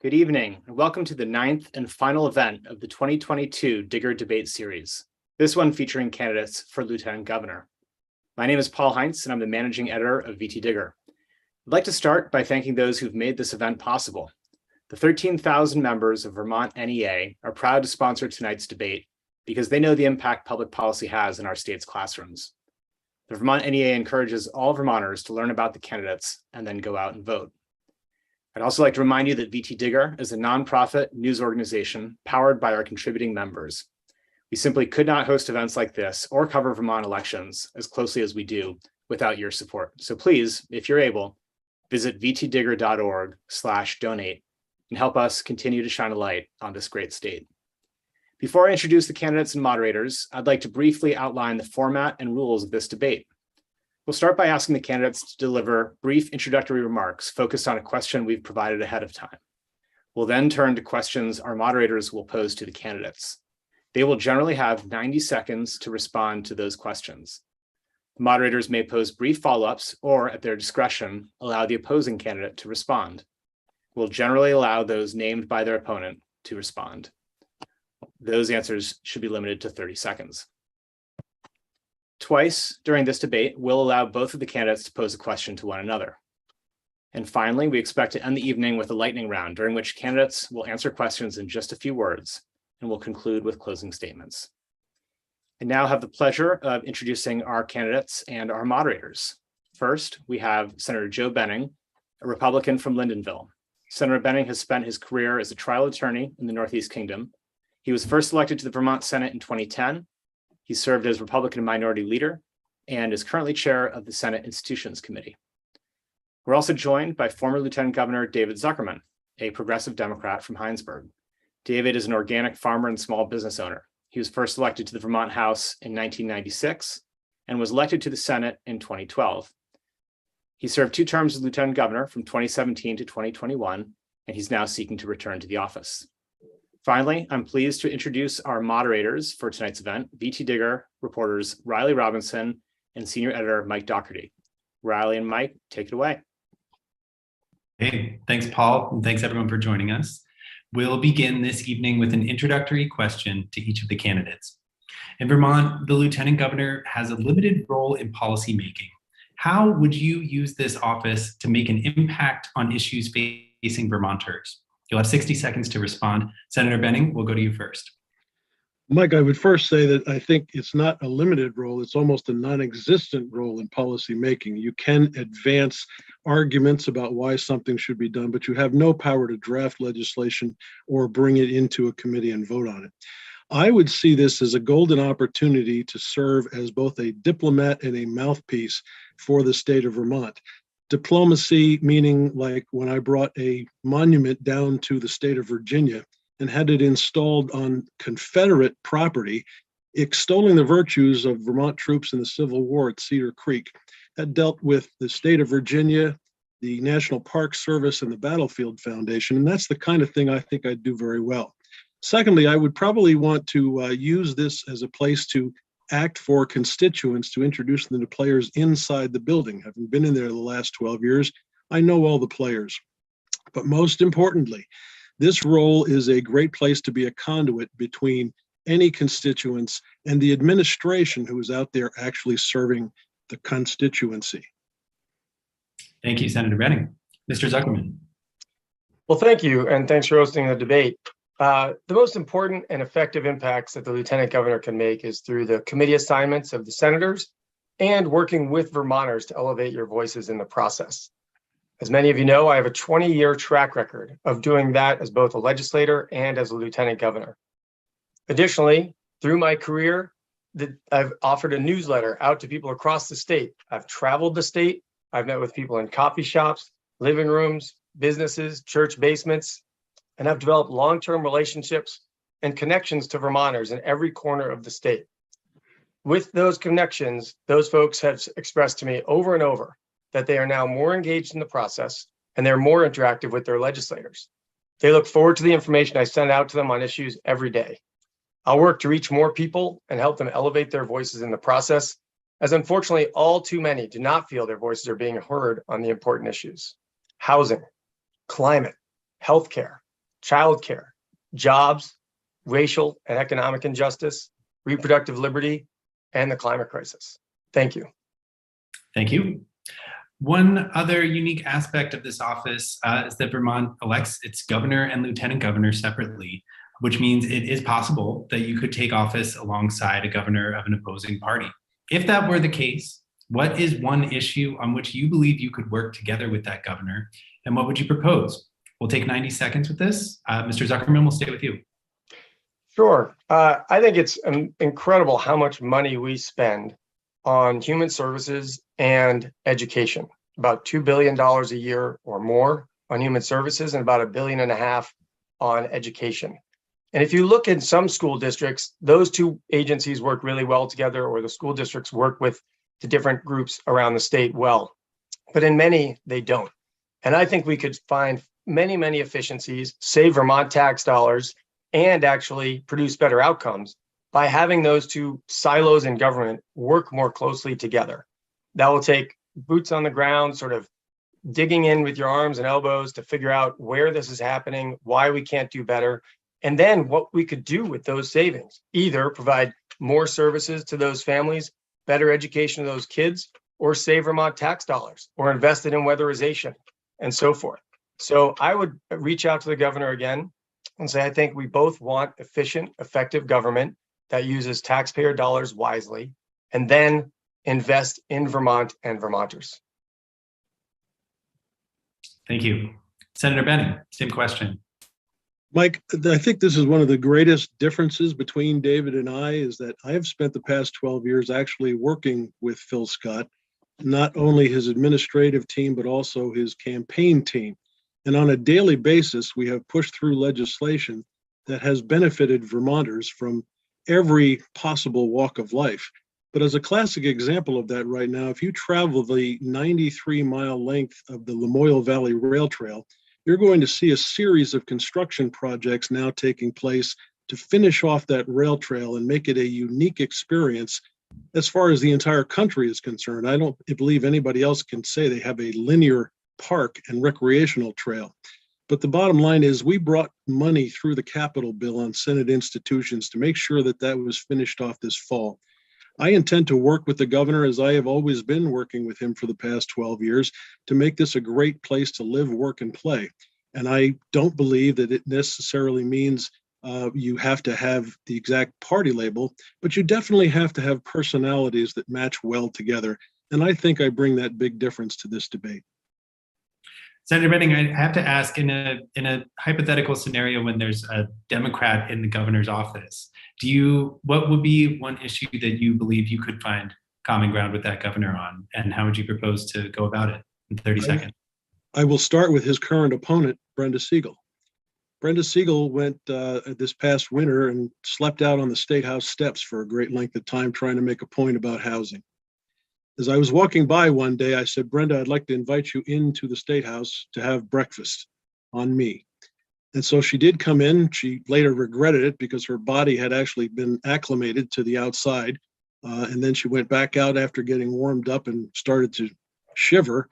Good evening, and welcome to the 9th and final event of the 2022 Digger Debate Series, this one featuring candidates for Lieutenant Governor. My name is Paul Heinz, and I'm the managing editor of VTDigger. I'd like to start by thanking those who've made this event possible. The 13,000 members of Vermont NEA are proud to sponsor tonight's debate because they know the impact public policy has in our state's classrooms. The Vermont NEA encourages all Vermonters to learn about the candidates and then go out and vote. I'd also like to remind you that VTDigger is a nonprofit news organization powered by our contributing members. We simply could not host events like this or cover Vermont elections as closely as we do without your support. So please, if you're able, visit vtdigger.org/donate and help us continue to shine a light on this great state. Before I introduce the candidates and moderators, I'd like to briefly outline the format and rules of this debate. We'll start by asking the candidates to deliver brief introductory remarks focused on a question we've provided ahead of time. We'll then turn to questions our moderators will pose to the candidates. They will generally have 90 seconds to respond to those questions. The moderators may pose brief follow-ups or, at their discretion, allow the opposing candidate to respond. We'll generally allow those named by their opponent to respond. Those answers should be limited to 30 seconds. Twice during this debate, we'll allow both of the candidates to pose a question to one another. And finally, we expect to end the evening with a lightning round during which candidates will answer questions in just a few words, and we'll conclude with closing statements. I now have the pleasure of introducing our candidates and our moderators. First, we have Senator Joe Benning, a Republican from Lyndonville. Senator Benning has spent his career as a trial attorney in the Northeast Kingdom. He was first elected to the Vermont Senate in 2010. He served as Republican Minority Leader and is currently chair of the Senate Institutions Committee. We're also joined by former Lieutenant Governor David Zuckerman, a progressive Democrat from Heinsberg. David is an organic farmer and small business owner. He was first elected to the Vermont House in 1996 and was elected to the Senate in 2012. He served 2 terms as Lieutenant Governor from 2017 to 2021, and he's now seeking to return to the office. Finally, I'm pleased to introduce our moderators for tonight's event, VTDigger reporters Riley Robinson and senior editor Mike Doherty. Riley and Mike, take it away. Hey, thanks, Paul, and thanks everyone for joining us. We'll begin this evening with an introductory question to each of the candidates. In Vermont, the Lieutenant Governor has a limited role in policy making. How would you use this office to make an impact on issues facing Vermonters? You'll have 60 seconds to respond. Senator Benning, we'll go to you first. Mike, I would first say that I think it's not a limited role, it's almost a non-existent role in policy making. You can advance arguments about why something should be done, but you have no power to draft legislation or bring it into a committee and vote on it. I would see this as a golden opportunity to serve as both a diplomat and a mouthpiece for the state of Vermont. Diplomacy meaning like when I brought a monument down to the state of Virginia and had it installed on Confederate property, extolling the virtues of Vermont troops in the Civil War at Cedar Creek. That dealt with the state of Virginia, the National Park Service, and the Battlefield Foundation, and that's the kind of thing I think I'd do very well. Secondly, I would probably want to use this as a place to act for constituents, to introduce them to players inside the building. Having been in there the last 12 years, I know all the players. But most importantly, this role is a great place to be a conduit between any constituents and the administration who is out there actually serving the constituency. Thank you, Senator Benning. Mr. Zuckerman. Well, thank you, and thanks for hosting the debate. The most important and effective impacts that the Lieutenant Governor can make is through the committee assignments of the senators and working with Vermonters to elevate your voices in the process. As many of you know, I have a 20-year track record of doing that as both a legislator and as a Lieutenant Governor. Additionally, through my career, I've offered a newsletter out to people across the state. I've traveled the state. I've met with people in coffee shops, living rooms, businesses, church basements, and I've developed long-term relationships and connections to Vermonters in every corner of the state. With those connections, those folks have expressed to me over and over that they are now more engaged in the process and they're more interactive with their legislators. They look forward to the information I send out to them on issues every day. I'll work to reach more people and help them elevate their voices in the process, as unfortunately all too many do not feel their voices are being heard on the important issues: housing, climate, healthcare, childcare, jobs, racial and economic injustice, reproductive liberty, and the climate crisis. Thank you. Thank you. One other unique aspect of this office is that Vermont elects its governor and lieutenant governor separately, which means it is possible that you could take office alongside a governor of an opposing party. If that were the case, what is one issue on which you believe you could work together with that governor, and what would you propose? We'll take 90 seconds with this. Mr. Zuckerman, we'll stay with you. Sure. I think it's incredible how much money we spend on human services and education. About $2 billion a year or more on human services and about $1.5 billion on education. And if you look in some school districts, those two agencies work really well together, or the school districts work with the different groups around the state well. But in many, they don't. And I think we could find many, many efficiencies, save Vermont tax dollars, and actually produce better outcomes by having those two silos in government work more closely together. That will take boots on the ground, sort of digging in with your arms and elbows to figure out where this is happening, why we can't do better, and then what we could do with those savings. Either provide more services to those families, better education to those kids, or save Vermont tax dollars, or invest it in weatherization, and so forth. So I would reach out to the governor again and say, I think we both want efficient, effective government that uses taxpayer dollars wisely, and then invest in Vermont and Vermonters. Thank you. Senator Benning, same question. Mike, I think this is one of the greatest differences between David and I, is that I have spent the past 12 years actually working with Phil Scott, not only his administrative team, but also his campaign team. And on a daily basis, we have pushed through legislation that has benefited Vermonters from every possible walk of life. But as a classic example of that right now, if you travel the 93-mile length of the Lamoille Valley Rail Trail, you're going to see a series of construction projects now taking place to finish off that rail trail and make it a unique experience as far as the entire country is concerned. I don't believe anybody else can say they have a linear park and recreational trail. But the bottom line is we brought money through the Capitol bill on Senate institutions to make sure that that was finished off this fall. I intend to work with the governor, as I have always been working with him for the past 12 years, to make this a great place to live, work, and play. And I don't believe that it necessarily means you have to have the exact party label, but you definitely have to have personalities that match well together. And I think I bring that big difference to this debate. Senator Benning, I have to ask, in a hypothetical scenario when there's a Democrat in the governor's office, what would be one issue that you believe you could find common ground with that governor on, and how would you propose to go about it in 30 seconds? I will start with his current opponent, Brenda Siegel. Brenda Siegel went this past winter and slept out on the State House steps for a great length of time trying to make a point about housing. As I was walking by one day, I said, Brenda, I'd like to invite you into the State House to have breakfast on me. And so she did come in. She later regretted it because her body had actually been acclimated to the outside. And then she went back out after getting warmed up and started to shiver.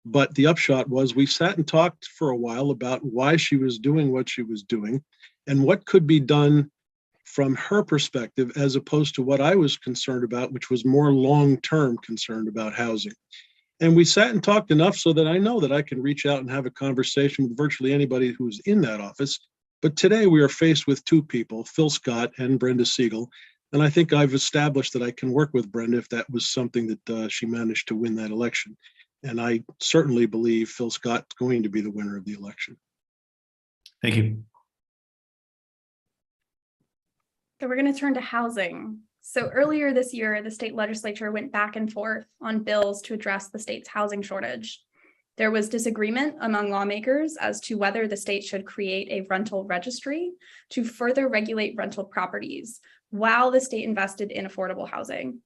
But the upshot was we sat and talked for a while about why she was doing what she was doing and what could be done from her perspective, as opposed to what I was concerned about, which was more long-term concerned about housing. And we sat and talked enough so that I know that I can reach out and have a conversation with virtually anybody who's in that office. But today we are faced with two people, Phil Scott and Brenda Siegel. And I think I've established that I can work with Brenda if that was something that she managed to win that election. And I certainly believe Phil Scott's going to be the winner of the election. Thank you. So we're going to turn to housing. So earlier this year, the state legislature went back and forth on bills to address the state's housing shortage. There was disagreement among lawmakers as to whether the state should create a rental registry to further regulate rental properties while the state invested in affordable housing.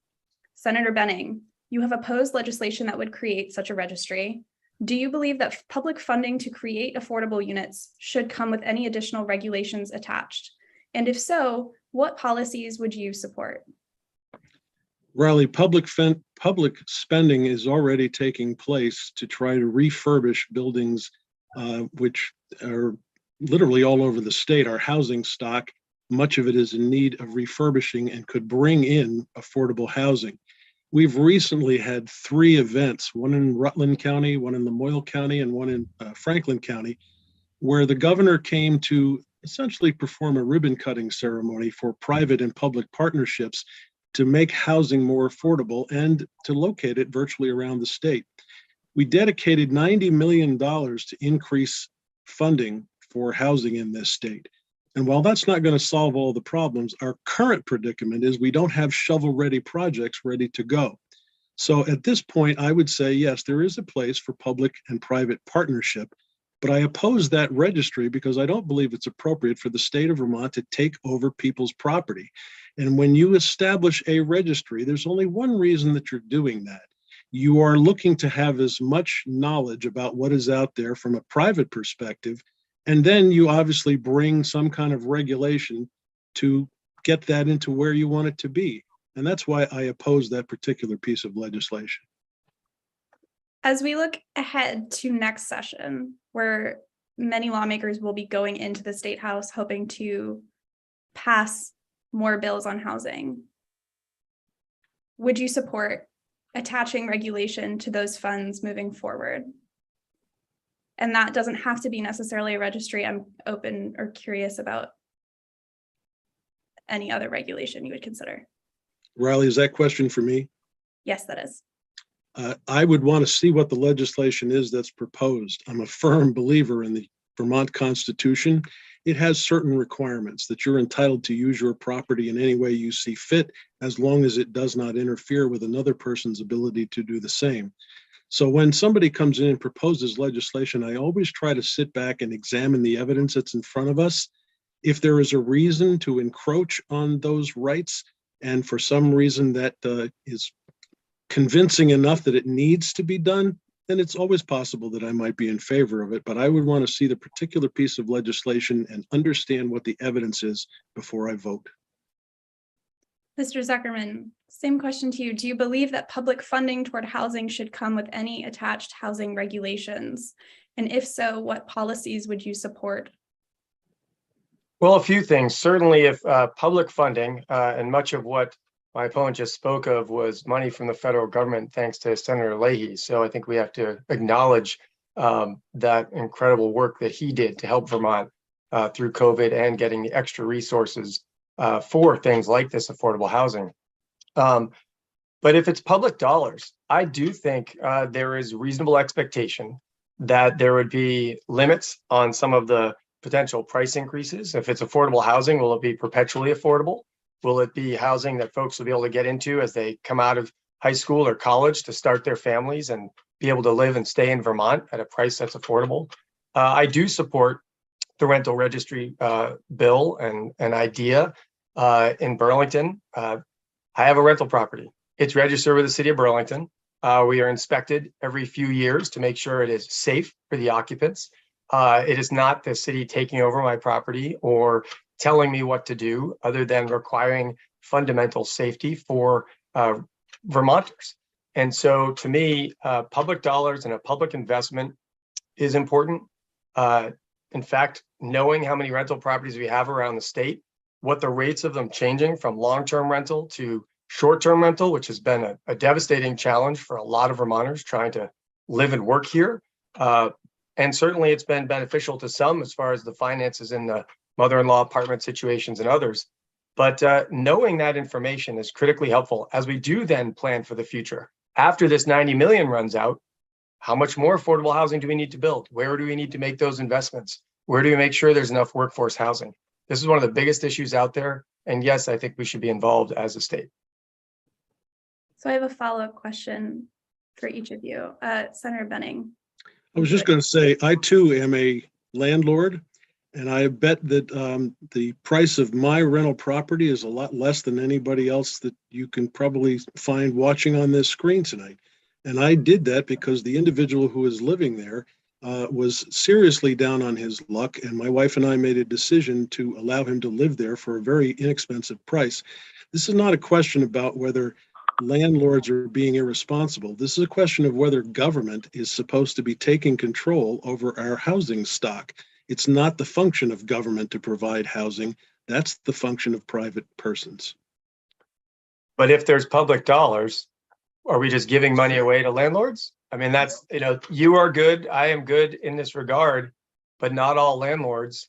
Senator Benning, you have opposed legislation that would create such a registry. Do you believe that public funding to create affordable units should come with any additional regulations attached? And if so, what policies would you support? Riley, public spending is already taking place to try to refurbish buildings which are literally all over the state, our housing stock, much of it is in need of refurbishing and could bring in affordable housing. We've recently had 3 events, one in Rutland County, one in Lamoille County, and one in Franklin County, where the governor came to essentially perform a ribbon cutting ceremony for private and public partnerships to make housing more affordable and to locate it virtually around the state. We dedicated $90 million to increase funding for housing in this state. And while that's not going to solve all the problems, our current predicament is we don't have shovel-ready projects ready to go. So at this point, I would say, yes, there is a place for public and private partnership, but I oppose that registry because I don't believe it's appropriate for the state of Vermont to take over people's property. And when you establish a registry, there's only one reason that you're doing that. You are looking to have as much knowledge about what is out there from a private perspective, and then you obviously bring some kind of regulation to get that into where you want it to be. And that's why I oppose that particular piece of legislation. As we look ahead to next session, where many lawmakers will be going into the State House hoping to pass more bills on housing, would you support attaching regulation to those funds moving forward? And that doesn't have to be necessarily a registry. I'm open or curious about any other regulation you would consider. Riley, is that question for me? Yes, that is. I would want to see what the legislation is that's proposed. I'm a firm believer in the Vermont Constitution. It has certain requirements that you're entitled to use your property in any way you see fit, as long as it does not interfere with another person's ability to do the same. So when somebody comes in and proposes legislation, I always try to sit back and examine the evidence that's in front of us. If there is a reason to encroach on those rights, and for some reason that is convincing enough that it needs to be done, then it's always possible that I might be in favor of it. But I would want to see the particular piece of legislation and understand what the evidence is before I vote. Mr. Zuckerman, same question to you. Do you believe that public funding toward housing should come with any attached housing regulations? And if so, what policies would you support? Well, a few things. Certainly, if public funding, and much of what my opponent just spoke of was money from the federal government, thanks to Senator Leahy. So I think we have to acknowledge that incredible work that he did to help Vermont through COVID and getting the extra resources for things like this affordable housing. But if it's public dollars, I do think there is reasonable expectation that there would be limits on some of the potential price increases. If it's affordable housing, will it be perpetually affordable? Will it be housing that folks will be able to get into as they come out of high school or college to start their families and be able to live and stay in Vermont at a price that's affordable? I do support the rental registry bill and an idea in Burlington. I have a rental property. It's registered with the city of Burlington. We are inspected every few years to make sure it is safe for the occupants. It is not the city taking over my property or telling me what to do, other than requiring fundamental safety for Vermonters. And so to me, public dollars and a public investment is important. In fact, knowing how many rental properties we have around the state, what the rates of them changing from long-term rental to short-term rental, which has been a devastating challenge for a lot of Vermonters trying to live and work here. And certainly it's been beneficial to some as far as the finances in the mother-in-law apartment situations and others. But knowing that information is critically helpful as we do then plan for the future. After this 90 million runs out, how much more affordable housing do we need to build? Where do we need to make those investments? Where do we make sure there's enough workforce housing? This is one of the biggest issues out there. And yes, I think we should be involved as a state. So I have a follow-up question for each of you. Senator Benning. I was just going to say, I too am a landlord, and I bet that the price of my rental property is a lot less than anybody else that you can probably find watching on this screen tonight. And I did that because the individual who was living there was seriously down on his luck, and my wife and I made a decision to allow him to live there for a very inexpensive price. This is not a question about whether landlords are being irresponsible. This is a question of whether government is supposed to be taking control over our housing stock. It's not the function of government to provide housing. That's the function of private persons. But if there's public dollars, are we just giving money away to landlords? I mean, that's, you are good, I am good in this regard, but not all landlords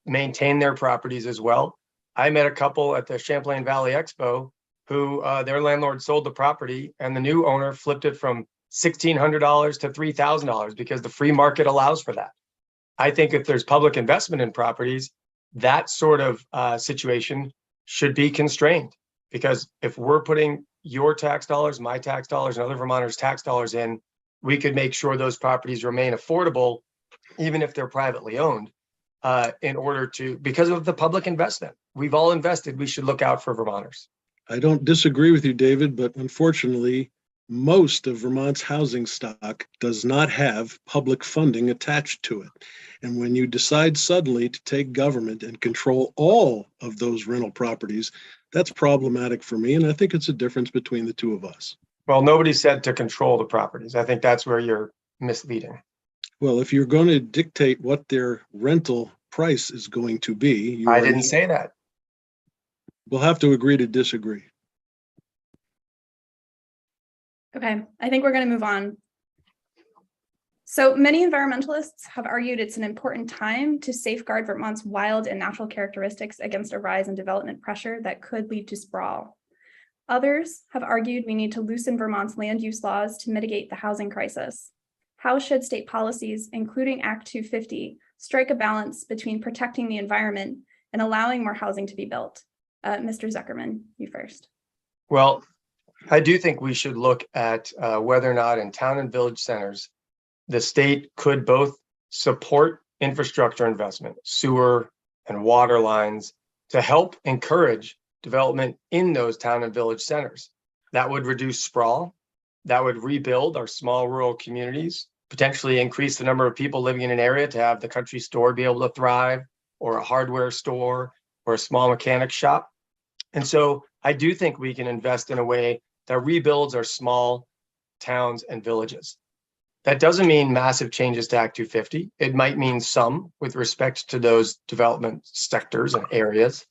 maintain their properties as well. I met a couple at the Champlain Valley Expo who their landlord sold the property and the new owner flipped it from $1,600 to $3,000 because the free market allows for that. I think if there's public investment in properties, that sort of situation should be constrained, because if we're putting your tax dollars, my tax dollars, and other Vermonters' tax dollars in, we could make sure those properties remain affordable, even if they're privately owned, in order to, because of the public investment. We've all invested, we should look out for Vermonters. I don't disagree with you, David, but unfortunately, most of Vermont's housing stock does not have public funding attached to it. And when you decide suddenly to take government and control all of those rental properties, that's problematic for me. And I think it's a difference between the two of us. Well, nobody said to control the properties. I think that's where you're misleading. Well, if you're going to dictate what their rental price is going to be, I didn't say that. We'll have to agree to disagree. Okay, I think we're going to move on. So many environmentalists have argued it's an important time to safeguard Vermont's wild and natural characteristics against a rise in development pressure that could lead to sprawl. Others have argued we need to loosen Vermont's land use laws to mitigate the housing crisis. How should state policies, including Act 250, strike a balance between protecting the environment and allowing more housing to be built? Mr. Zuckerman, you first. Well, I do think we should look at whether or not in town and village centers, the state could both support infrastructure investment, sewer and water lines, to help encourage development in those town and village centers. That would reduce sprawl, that would rebuild our small rural communities, potentially increase the number of people living in an area to have the country store be able to thrive, or a hardware store, or a small mechanic shop. And so I do think we can invest in a way that rebuilds our small towns and villages. That doesn't mean massive changes to Act 250. It might mean some with respect to those development sectors and areas,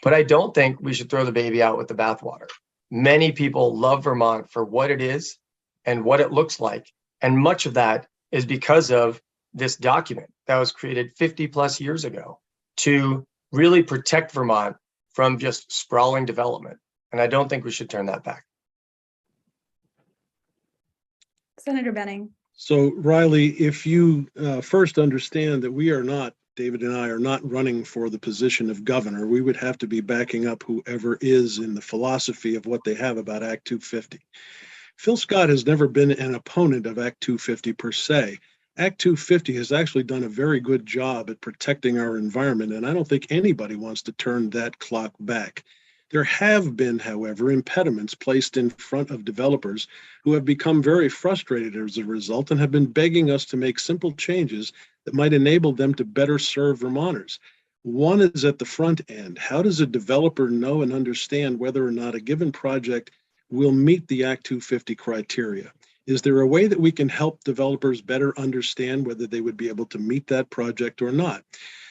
but I don't think we should throw the baby out with the bathwater. Many people love Vermont for what it is and what it looks like. And much of that is because of this document that was created 50 plus years ago to really protect Vermont from just sprawling development. And I don't think we should turn that back. Senator Benning. So Riley, if you first understand that we are not, David and I are not running for the position of governor, we would have to be backing up whoever is in the philosophy of what they have about Act 250. Phil Scott has never been an opponent of Act 250 per se. Act 250 has actually done a very good job at protecting our environment, and I don't think anybody wants to turn that clock back. There have been, however, impediments placed in front of developers who have become very frustrated as a result and have been begging us to make simple changes that might enable them to better serve Vermonters. One is at the front end. How does a developer know and understand whether or not a given project will meet the Act 250 criteria? Is there a way that we can help developers better understand whether they would be able to meet that project or not?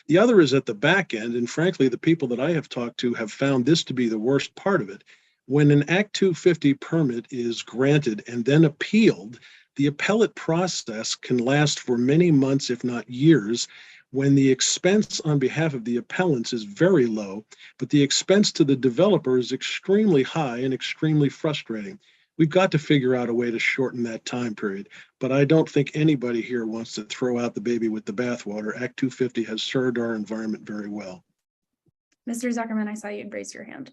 The other is at the back end, and frankly, the people that I have talked to have found this to be the worst part of it. When an Act 250 permit is granted and then appealed, the appellate process can last for many months, if not years, when the expense on behalf of the appellants is very low, but the expense to the developer is extremely high and extremely frustrating. We've got to figure out a way to shorten that time period, but I don't think anybody here wants to throw out the baby with the bathwater. Act 250 has served our environment very well. Mr. Zuckerman, I saw you raise your hand.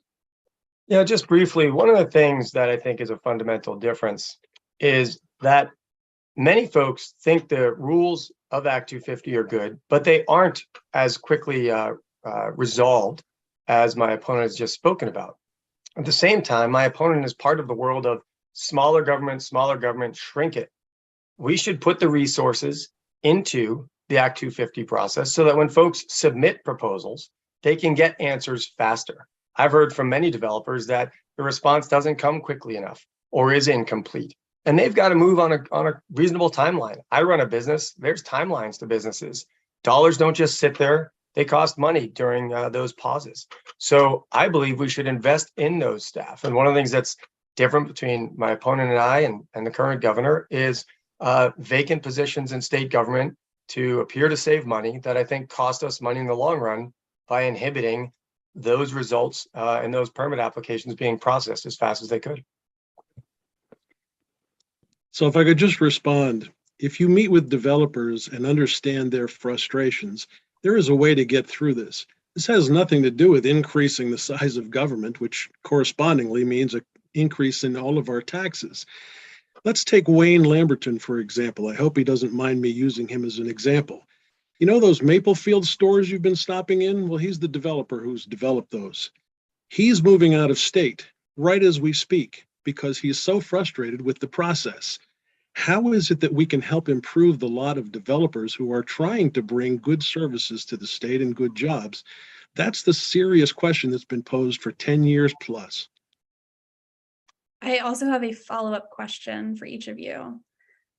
Yeah, just briefly, one of the things that I think is a fundamental difference is that many folks think the rules of Act 250 are good, but they aren't as quickly resolved as my opponent has just spoken about. At the same time, my opponent is part of the world of smaller government, shrink it. We should put the resources into the Act 250 process so that when folks submit proposals, they can get answers faster. I've heard from many developers that the response doesn't come quickly enough or is incomplete, and they've got to move on a reasonable timeline. I run a business, there's timelines to businesses. dollars don't just sit there. They cost money during those pauses. So I believe we should invest in those staff. And one of the things that's different between my opponent and I and the current governor is vacant positions in state government to appear to save money that I think cost us money in the long run by inhibiting those results and those permit applications being processed as fast as they could. So if I could just respond, if you meet with developers and understand their frustrations, there is a way to get through this. This has nothing to do with increasing the size of government, which correspondingly means an increase in all of our taxes. Let's take Wayne Lamberton, for example. I hope he doesn't mind me using him as an example. You know those Maplefield stores you've been stopping in? Well, he's the developer who's developed those. He's moving out of state right as we speak because he's so frustrated with the process. How is it that we can help improve the lot of developers who are trying to bring good services to the state and good jobs? That's the serious question that's been posed for 10 years plus. I also have a follow-up question for each of you.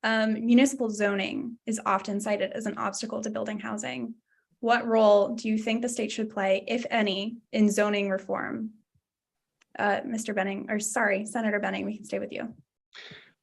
Municipal zoning is often cited as an obstacle to building housing. What role do you think the state should play, if any, in zoning reform? Mr. Benning, or sorry, Senator Benning, we can stay with you.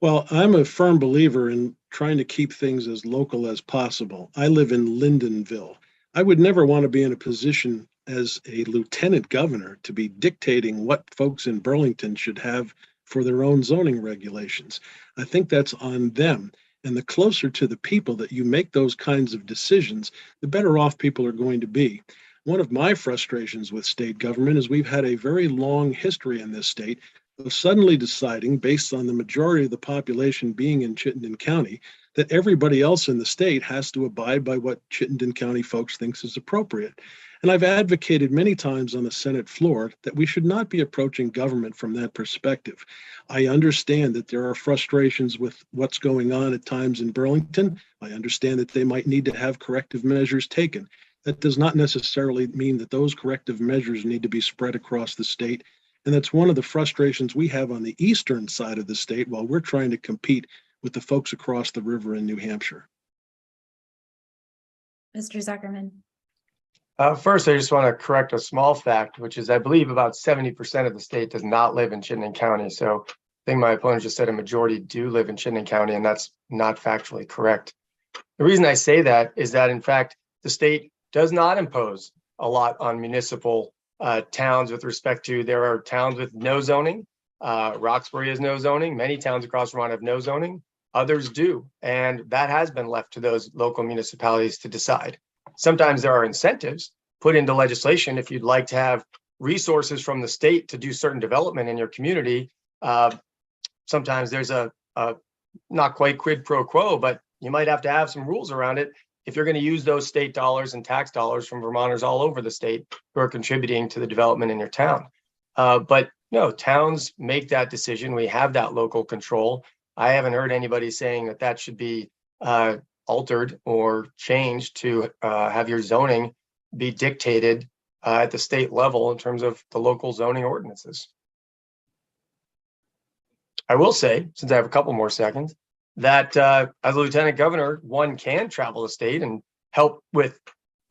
Well, I'm a firm believer in trying to keep things as local as possible. I live in Lyndonville. I would never want to be in a position as a lieutenant governor to be dictating what folks in Burlington should have for their own zoning regulations. I think that's on them. And the closer to the people that you make those kinds of decisions, the better off people are going to be. One of my frustrations with state government is we've had a very long history in this state of suddenly deciding, based on the majority of the population being in Chittenden County, that everybody else in the state has to abide by what Chittenden County folks thinks is appropriate. And I've advocated many times on the Senate floor that we should not be approaching government from that perspective. I understand that there are frustrations with what's going on at times in Burlington. I understand that they might need to have corrective measures taken. That does not necessarily mean that those corrective measures need to be spread across the state. And that's one of the frustrations we have on the eastern side of the state while we're trying to compete with the folks across the river in New Hampshire. Mr. Zuckerman. First, I just want to correct a small fact, which is I believe about 70% of the state does not live in Chittenden County. So I think my opponent just said a majority do live in Chittenden County, and that's not factually correct. The reason I say that is that, in fact, the state does not impose a lot on municipal towns with respect to, there are towns with no zoning. Roxbury has no zoning. Many towns across Vermont have no zoning. Others do. And that has been left to those local municipalities to decide. Sometimes there are incentives put into legislation. If you'd like to have resources from the state to do certain development in your community, sometimes there's a not quite quid pro quo, but you might have to have some rules around it if you're going to use those state dollars and tax dollars from Vermonters all over the state who are contributing to the development in your town. But no, towns make that decision. We have that local control. I haven't heard anybody saying that that should be altered or changed to have your zoning be dictated at the state level in terms of the local zoning ordinances. I will say, since I have a couple more seconds, that as a lieutenant governor, one can travel the state and help with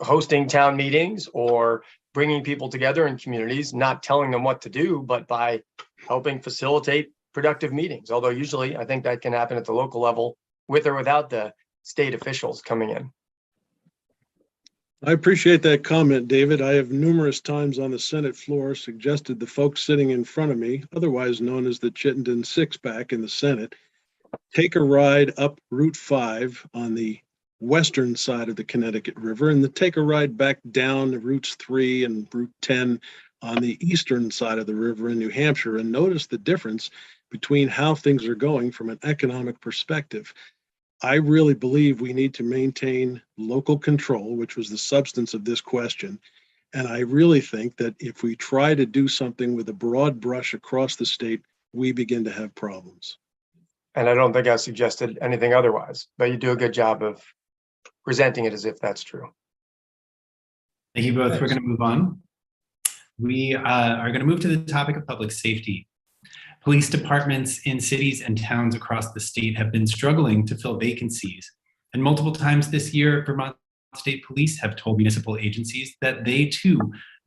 hosting town meetings or bringing people together in communities, not telling them what to do, but by helping facilitate productive meetings. Although usually I think that can happen at the local level with or without the state officials coming in. I appreciate that comment, David. I have numerous times on the Senate floor suggested the folks sitting in front of me, otherwise known as the Chittenden Six-Pack in the Senate, take a ride up Route 5 on the western side of the Connecticut River and take a ride back down to Routes 3 and Route 10 on the eastern side of the river in New Hampshire and notice the difference between how things are going from an economic perspective. I really believe we need to maintain local control, which was the substance of this question. And I really think that if we try to do something with a broad brush across the state, we begin to have problems. And I don't think I suggested anything otherwise, but you do a good job of presenting it as if that's true. Thank you both. Thanks. We're going to move on. We are going to move to the topic of public safety. Police departments in cities and towns across the state have been struggling to fill vacancies. And multiple times this year, Vermont State Police have told municipal agencies that they too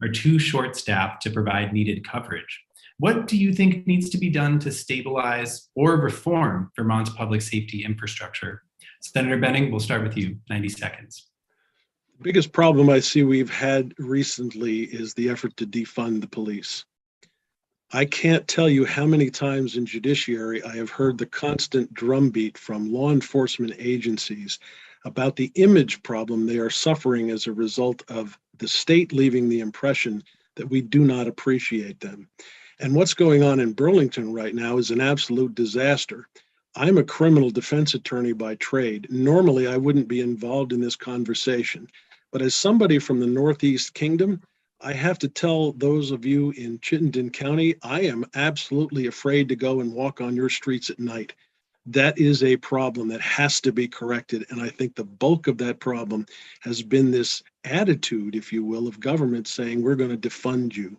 are too short-staffed to provide needed coverage. What do you think needs to be done to stabilize or reform Vermont's public safety infrastructure? Senator Benning, we'll start with you, 90 seconds. The biggest problem I see we've had recently is the effort to defund the police. I can't tell you how many times in judiciary I have heard the constant drumbeat from law enforcement agencies about the image problem they are suffering as a result of the state leaving the impression that we do not appreciate them. And what's going on in Burlington right now is an absolute disaster. I'm a criminal defense attorney by trade. Normally, I wouldn't be involved in this conversation. But as somebody from the Northeast Kingdom, I have to tell those of you in Chittenden County, I am absolutely afraid to go and walk on your streets at night. That is a problem that has to be corrected. And I think the bulk of that problem has been this attitude, if you will, of government saying, we're going to defund you.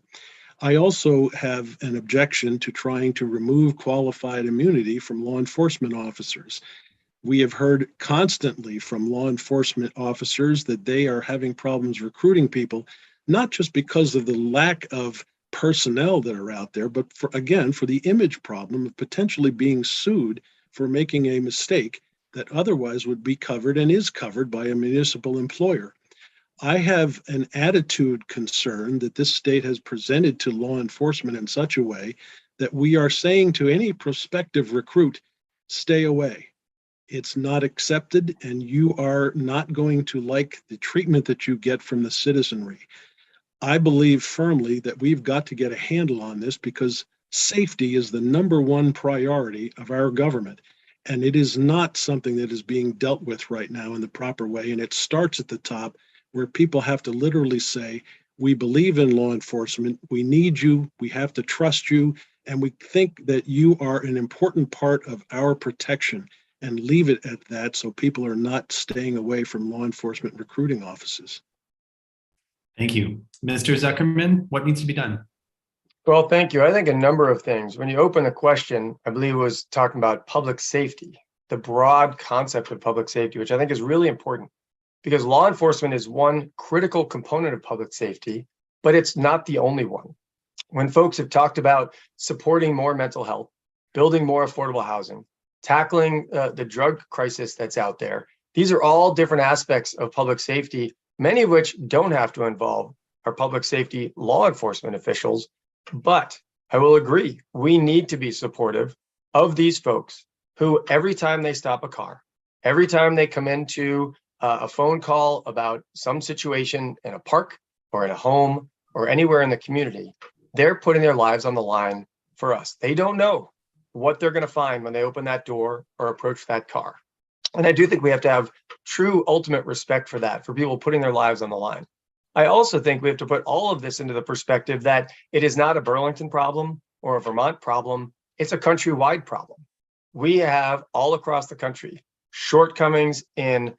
I also have an objection to trying to remove qualified immunity from law enforcement officers. We have heard constantly from law enforcement officers that they are having problems recruiting people, not just because of the lack of personnel that are out there, but for the image problem of potentially being sued for making a mistake that otherwise would be covered and is covered by a municipal employer. I have an attitude concern that this state has presented to law enforcement in such a way that we are saying to any prospective recruit, stay away. It's not accepted, and you are not going to like the treatment that you get from the citizenry. I believe firmly that we've got to get a handle on this because safety is the number one priority of our government. And it is not something that is being dealt with right now in the proper way. And it starts at the top, where people have to literally say, we believe in law enforcement, we need you, we have to trust you, and we think that you are an important part of our protection, and leave it at that so people are not staying away from law enforcement recruiting offices. Thank you. Mr. Zuckerman, what needs to be done? Well, thank you. I think a number of things. When you open the question, I believe it was talking about public safety, the broad concept of public safety, which I think is really important. Because law enforcement is one critical component of public safety, but it's not the only one. When folks have talked about supporting more mental health, building more affordable housing, tackling the drug crisis that's out there, these are all different aspects of public safety, many of which don't have to involve our public safety law enforcement officials. But I will agree, we need to be supportive of these folks who every time they stop a car, every time they come into a phone call about some situation in a park or in a home or anywhere in the community, they're putting their lives on the line for us. They don't know what they're going to find when they open that door or approach that car. And I do think we have to have true ultimate respect for that, for people putting their lives on the line. I also think we have to put all of this into the perspective that it is not a Burlington problem or a Vermont problem. It's a countrywide problem. We have all across the country shortcomings in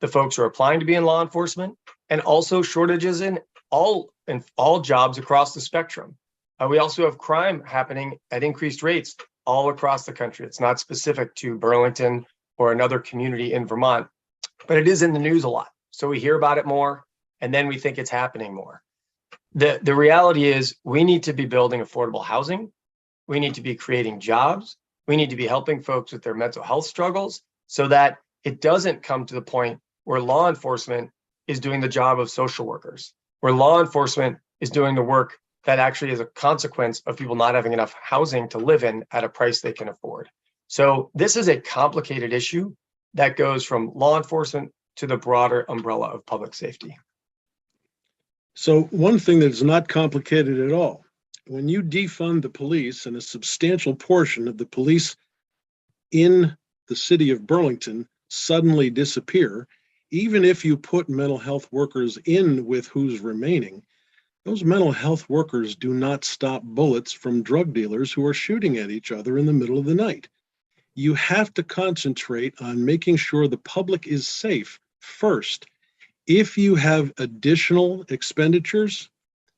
the folks who are applying to be in law enforcement, and also shortages in all jobs across the spectrum. We also have crime happening at increased rates all across the country. It's not specific to Burlington or another community in Vermont, but it is in the news a lot. So we hear about it more, and then we think it's happening more. The reality is we need to be building affordable housing. We need to be creating jobs. We need to be helping folks with their mental health struggles so that it doesn't come to the point where law enforcement is doing the job of social workers, where law enforcement is doing the work that actually is a consequence of people not having enough housing to live in at a price they can afford. So this is a complicated issue that goes from law enforcement to the broader umbrella of public safety. So one thing that is not complicated at all, when you defund the police and a substantial portion of the police in the city of Burlington suddenly disappear, even if you put mental health workers in with who's remaining, those mental health workers do not stop bullets from drug dealers who are shooting at each other in the middle of the night. You have to concentrate on making sure the public is safe first. If you have additional expenditures,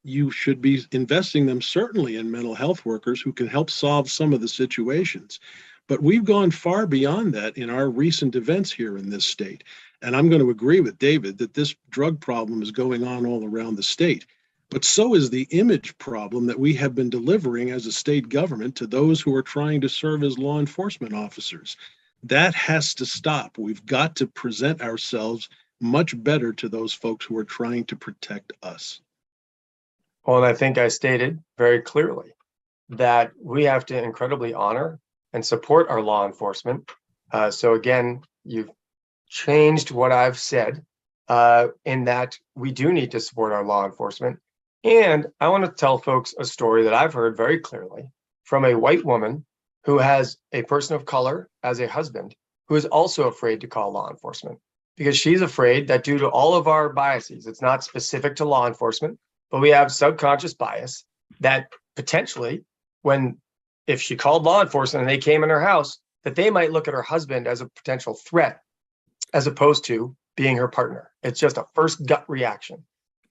you should be investing them certainly in mental health workers who can help solve some of the situations. But we've gone far beyond that in our recent events here in this state. And I'm going to agree with David that this drug problem is going on all around the state. But so is the image problem that we have been delivering as a state government to those who are trying to serve as law enforcement officers. That has to stop. We've got to present ourselves much better to those folks who are trying to protect us. Well, and I think I stated very clearly that we have to incredibly honor and support our law enforcement. So again, you've changed what I've said in that we do need to support our law enforcement. And I want to tell folks a story that I've heard very clearly from a white woman who has a person of color as a husband, who is also afraid to call law enforcement because she's afraid that due to all of our biases, it's not specific to law enforcement, but we have subconscious bias that potentially if she called law enforcement and they came in her house, that they might look at her husband as a potential threat as opposed to being her partner. It's just a first gut reaction.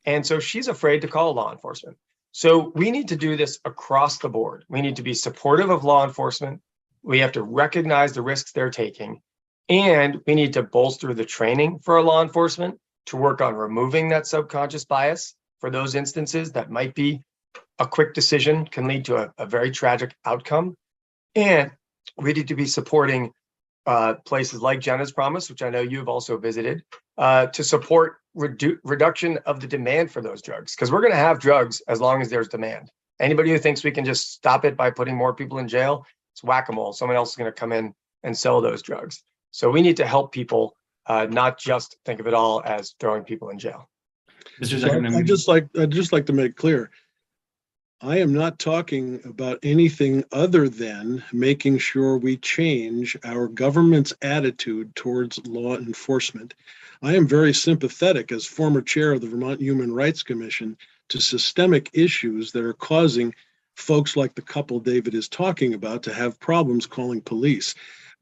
And so she's afraid to call law enforcement. So we need to do this across the board. We need to be supportive of law enforcement. We have to recognize the risks they're taking. And we need to bolster the training for our law enforcement to work on removing that subconscious bias for those instances that might be a quick decision can lead to a very tragic outcome. And we need to be supporting places like Jenna's Promise, which I know you've also visited, to support reduction of the demand for those drugs, because we're going to have drugs as long as there's demand. Anybody who thinks we can just stop it by putting more people in jail, it's whack-a-mole. Someone else is going to come in and sell those drugs. So we need to help people, not just think of it all as throwing people in jail. Mr. So Zuckerman, I'd just like to make clear, I am not talking about anything other than making sure we change our government's attitude towards law enforcement. I am very sympathetic as former chair of the Vermont Human Rights Commission to systemic issues that are causing folks like the couple David is talking about to have problems calling police.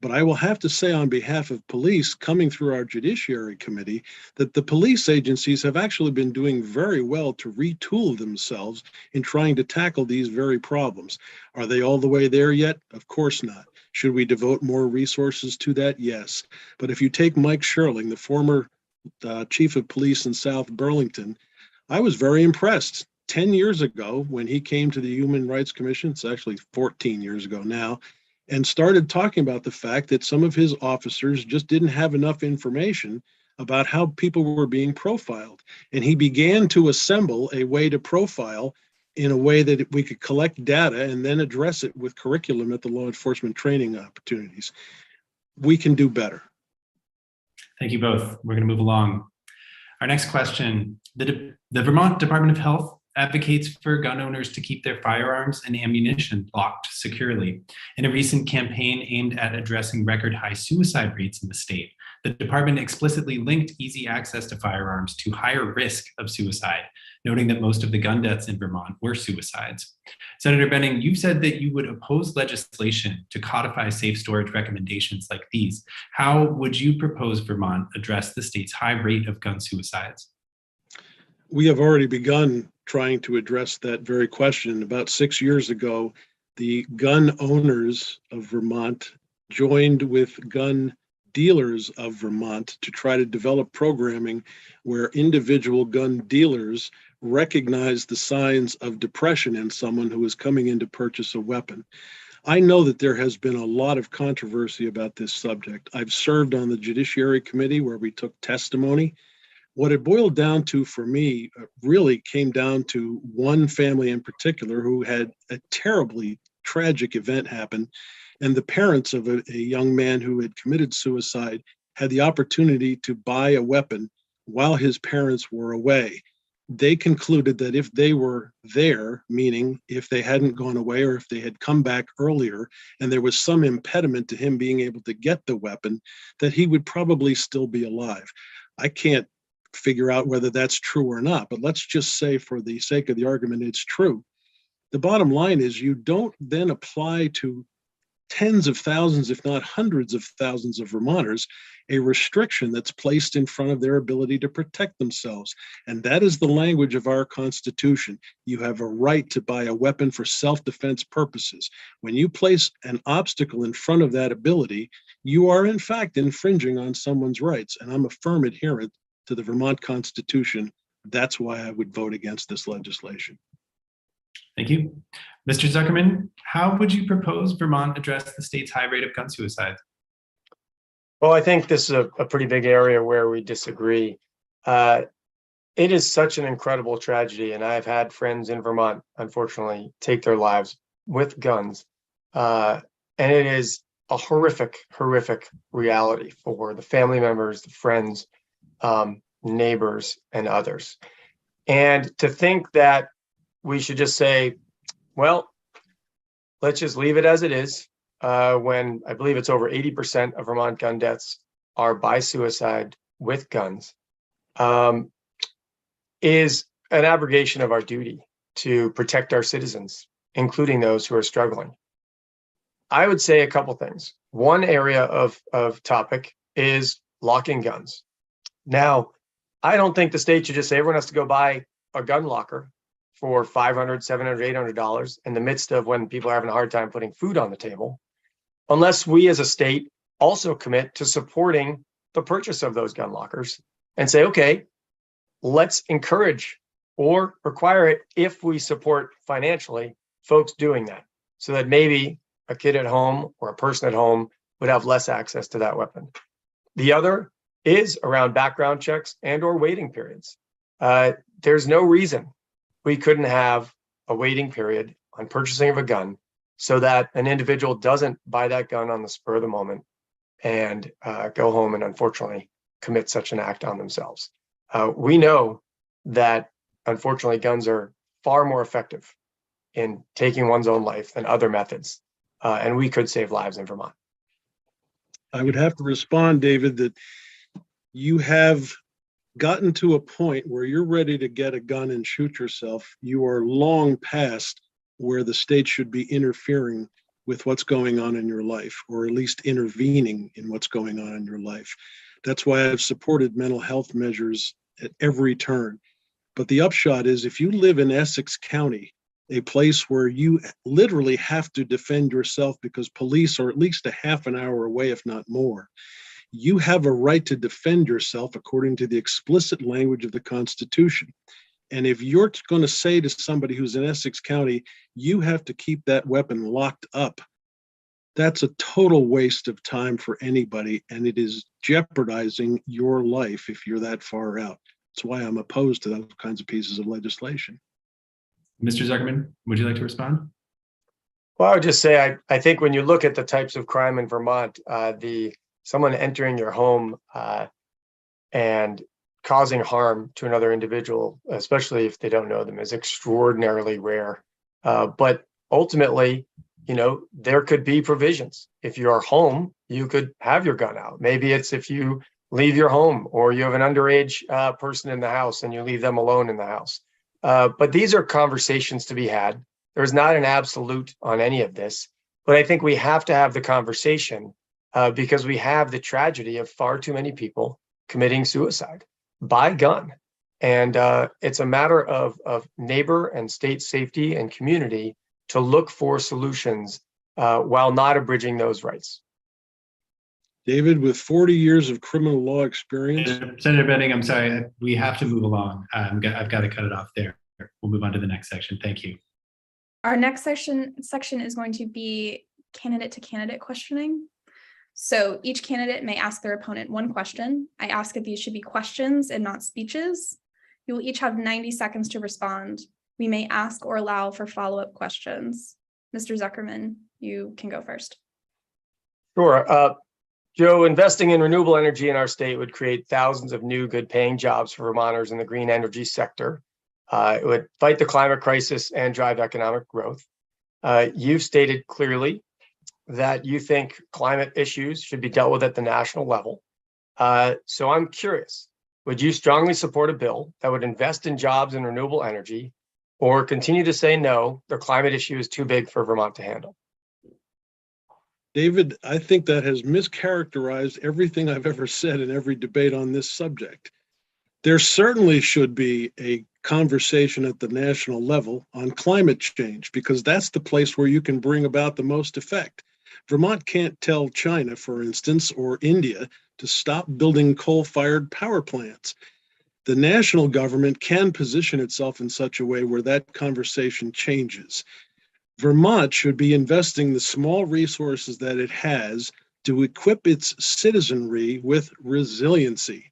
But I will have to say on behalf of police coming through our Judiciary Committee that the police agencies have actually been doing very well to retool themselves in trying to tackle these very problems. Are they all the way there yet? Of course not. Should we devote more resources to that? Yes. But if you take Mike Sherling, the former chief of police in South Burlington, I was very impressed. 10 years ago, when he came to the Human Rights Commission, it's actually 14 years ago now, and started talking about the fact that some of his officers just didn't have enough information about how people were being profiled. And he began to assemble a way to profile in a way that we could collect data and then address it with curriculum at the law enforcement training opportunities. We can do better. thank you both. We're going to move along. Our next question, the Vermont Department of Health advocates for gun owners to keep their firearms and ammunition locked securely. In a recent campaign aimed at addressing record high suicide rates in the state, the department explicitly linked easy access to firearms to higher risk of suicide, noting that most of the gun deaths in Vermont were suicides. Senator Benning, you've said that you would oppose legislation to codify safe storage recommendations like these. How would you propose Vermont address the state's high rate of gun suicides? We have already begun trying to address that very question. About 6 years ago, the gun owners of Vermont joined with gun dealers of Vermont to try to develop programming where individual gun dealers recognize the signs of depression in someone who is coming in to purchase a weapon. I know that there has been a lot of controversy about this subject. I've served on the Judiciary Committee where we took testimony. What it boiled down to for me really came down to one family in particular who had a terribly tragic event happen. And the parents of a young man who had committed suicide had the opportunity to buy a weapon while his parents were away. They concluded that if they were there, meaning if they hadn't gone away or if they had come back earlier and there was some impediment to him being able to get the weapon, that he would probably still be alive. I can't figure out whether that's true or not, but let's just say for the sake of the argument, it's true. The bottom line is you don't then apply to tens of thousands, if not hundreds of thousands of Vermonters, a restriction that's placed in front of their ability to protect themselves. And that is the language of our Constitution. You have a right to buy a weapon for self-defense purposes. When you place an obstacle in front of that ability, you are in fact infringing on someone's rights. And I'm a firm adherent to the Vermont Constitution. That's why I would vote against this legislation. Thank you. Mr. Zuckerman, how would you propose Vermont address the state's high rate of gun suicide? Well, I think this is a pretty big area where we disagree. It is such an incredible tragedy, and I've had friends in Vermont, unfortunately, take their lives with guns. And it is a horrific, horrific reality for the family members, the friends, neighbors, and others. And to think that we should just say, well, let's just leave it as it is, when I believe it's over 80% of Vermont gun deaths are by suicide with guns, is an abrogation of our duty to protect our citizens, including those who are struggling. I would say a couple things. One area of topic is locking guns. Now, I don't think the state should just say everyone has to go buy a gun locker for $500, $700, $800 in the midst of when people are having a hard time putting food on the table, unless we as a state also commit to supporting the purchase of those gun lockers and say, okay, let's encourage or require it if we support financially folks doing that, so that maybe a kid at home or a person at home would have less access to that weapon. The other is around background checks and or waiting periods. There's no reason we couldn't have a waiting period on purchasing of a gun so that an individual doesn't buy that gun on the spur of the moment and go home and unfortunately commit such an act on themselves. We know that unfortunately guns are far more effective in taking one's own life than other methods, and we could save lives in Vermont. I would have to respond, David, that you have gotten to a point where you're ready to get a gun and shoot yourself. You are long past where the state should be interfering with what's going on in your life, or at least intervening in what's going on in your life. That's why I've supported mental health measures at every turn. But the upshot is, if you live in Essex County, a place where you literally have to defend yourself because police are at least a half an hour away, if not more, you have a right to defend yourself according to the explicit language of the Constitution. And if you're going to say to somebody who's in Essex County, you have to keep that weapon locked up, that's a total waste of time for anybody. And it is jeopardizing your life if you're that far out. That's why I'm opposed to those kinds of pieces of legislation. Mr. Zuckerman, would you like to respond? Well, I would just say, I think when you look at the types of crime in Vermont, someone entering your home and causing harm to another individual, especially if they don't know them, is extraordinarily rare. But ultimately, there could be provisions. If you are home, you could have your gun out. Maybe it's if you leave your home or you have an underage person in the house and you leave them alone in the house. But these are conversations to be had. There's not an absolute on any of this, but I think we have to have the conversation because we have the tragedy of far too many people committing suicide by gun. And it's a matter of neighbor and state safety and community to look for solutions while not abridging those rights. David, with 40 years of criminal law experience. Senator Benning, I'm sorry, we have to move along. I've got to cut it off there. We'll move on to the next section. Thank you. Our next section is going to be candidate to candidate questioning. So each candidate may ask their opponent one question. I ask that these should be questions and not speeches. You will each have 90 seconds to respond. We may ask or allow for follow-up questions. Mr. Zuckerman, you can go first. Sure. Joe, investing in renewable energy in our state would create thousands of new good-paying jobs for Vermonters in the green energy sector. It would fight the climate crisis and drive economic growth. You've stated clearly that you think climate issues should be dealt with at the national level. So I'm curious, would you strongly support a bill that would invest in jobs in renewable energy, or continue to say no, the climate issue is too big for Vermont to handle? David, I think that has mischaracterized everything I've ever said in every debate on this subject. There certainly should be a conversation at the national level on climate change, because that's the place where you can bring about the most effect. Vermont can't tell China, for instance, or India to stop building coal-fired power plants. The national government can position itself in such a way where that conversation changes. Vermont should be investing the small resources that it has to equip its citizenry with resiliency.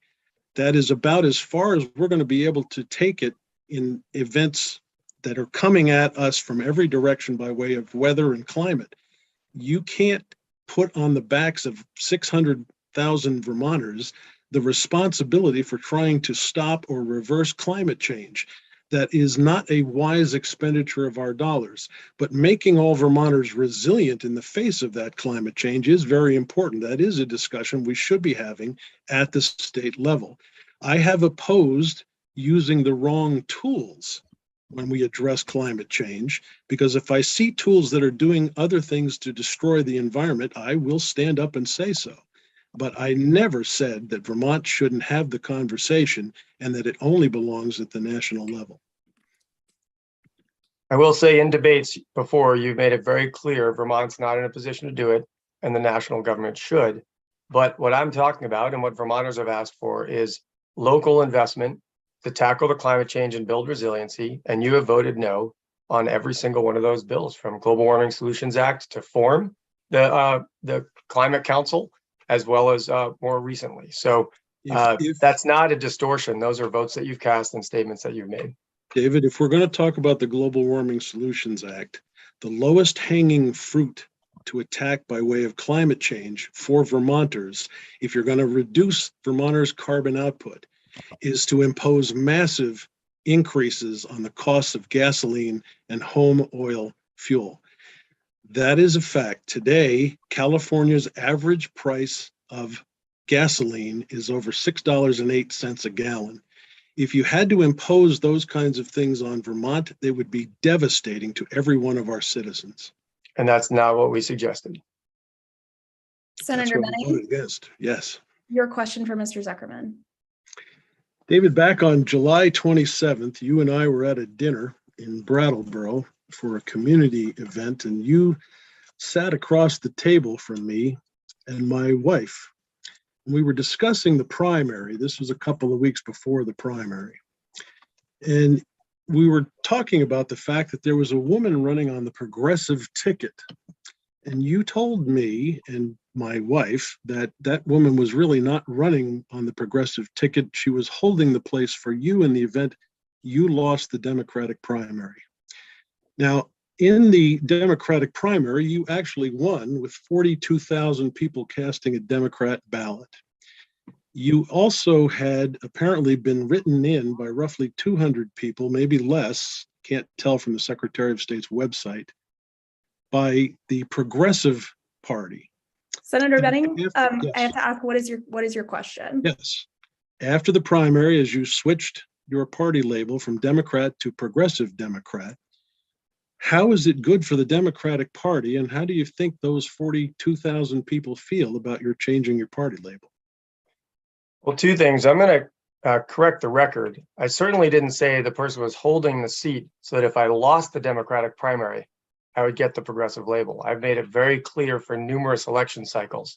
That is about as far as we're going to be able to take it in events that are coming at us from every direction by way of weather and climate. You can't put on the backs of 600,000 Vermonters the responsibility for trying to stop or reverse climate change. That is not a wise expenditure of our dollars, but making all Vermonters resilient in the face of that climate change is very important. That is a discussion we should be having at the state level. I have opposed using the wrong tools when we address climate change, because if I see tools that are doing other things to destroy the environment, I will stand up and say so. But I never said that Vermont shouldn't have the conversation and that it only belongs at the national level. I will say in debates before, you've made it very clear Vermont's not in a position to do it, and the national government should. But what I'm talking about and what Vermonters have asked for is local investment to tackle the climate change and build resiliency. And you have voted no on every single one of those bills, from Global Warming Solutions Act to form the Climate Council, as well as more recently. So that's not a distortion. Those are votes that you've cast and statements that you've made. David, if we're going to talk about the Global Warming Solutions Act, the lowest hanging fruit to attack by way of climate change for Vermonters, if you're going to reduce Vermonters' carbon output, is to impose massive increases on the cost of gasoline and home oil fuel. That is a fact. Today, California's average price of gasoline is over $6.08 a gallon. If you had to impose those kinds of things on Vermont, they would be devastating to every one of our citizens. And that's not what we suggested. Senator That's what we voted Benning, against. Yes. your question for Mr. Zuckerman. David, back on July 27th, you and I were at a dinner in Brattleboro for a community event, and you sat across the table from me and my wife. We were discussing the primary. This was a couple of weeks before the primary. And we were talking about the fact that there was a woman running on the progressive ticket. And you told me and my wife that that woman was really not running on the progressive ticket. She was holding the place for you in the event you lost the Democratic primary. Now, in the Democratic primary, you actually won with 42,000 people casting a Democrat ballot. You also had apparently been written in by roughly 200 people, maybe less, can't tell from the Secretary of State's website, by the Progressive Party. Senator Benning, Yes. I have to ask, what is your question? Yes. After the primary, as you switched your party label from Democrat to Progressive Democrat, how is it good for the Democratic Party, and how do you think those 42,000 people feel about your changing your party label? Well, two things. I'm going to correct the record. I certainly didn't say the person was holding the seat so that if I lost the Democratic primary, I would get the progressive label. I've made it very clear for numerous election cycles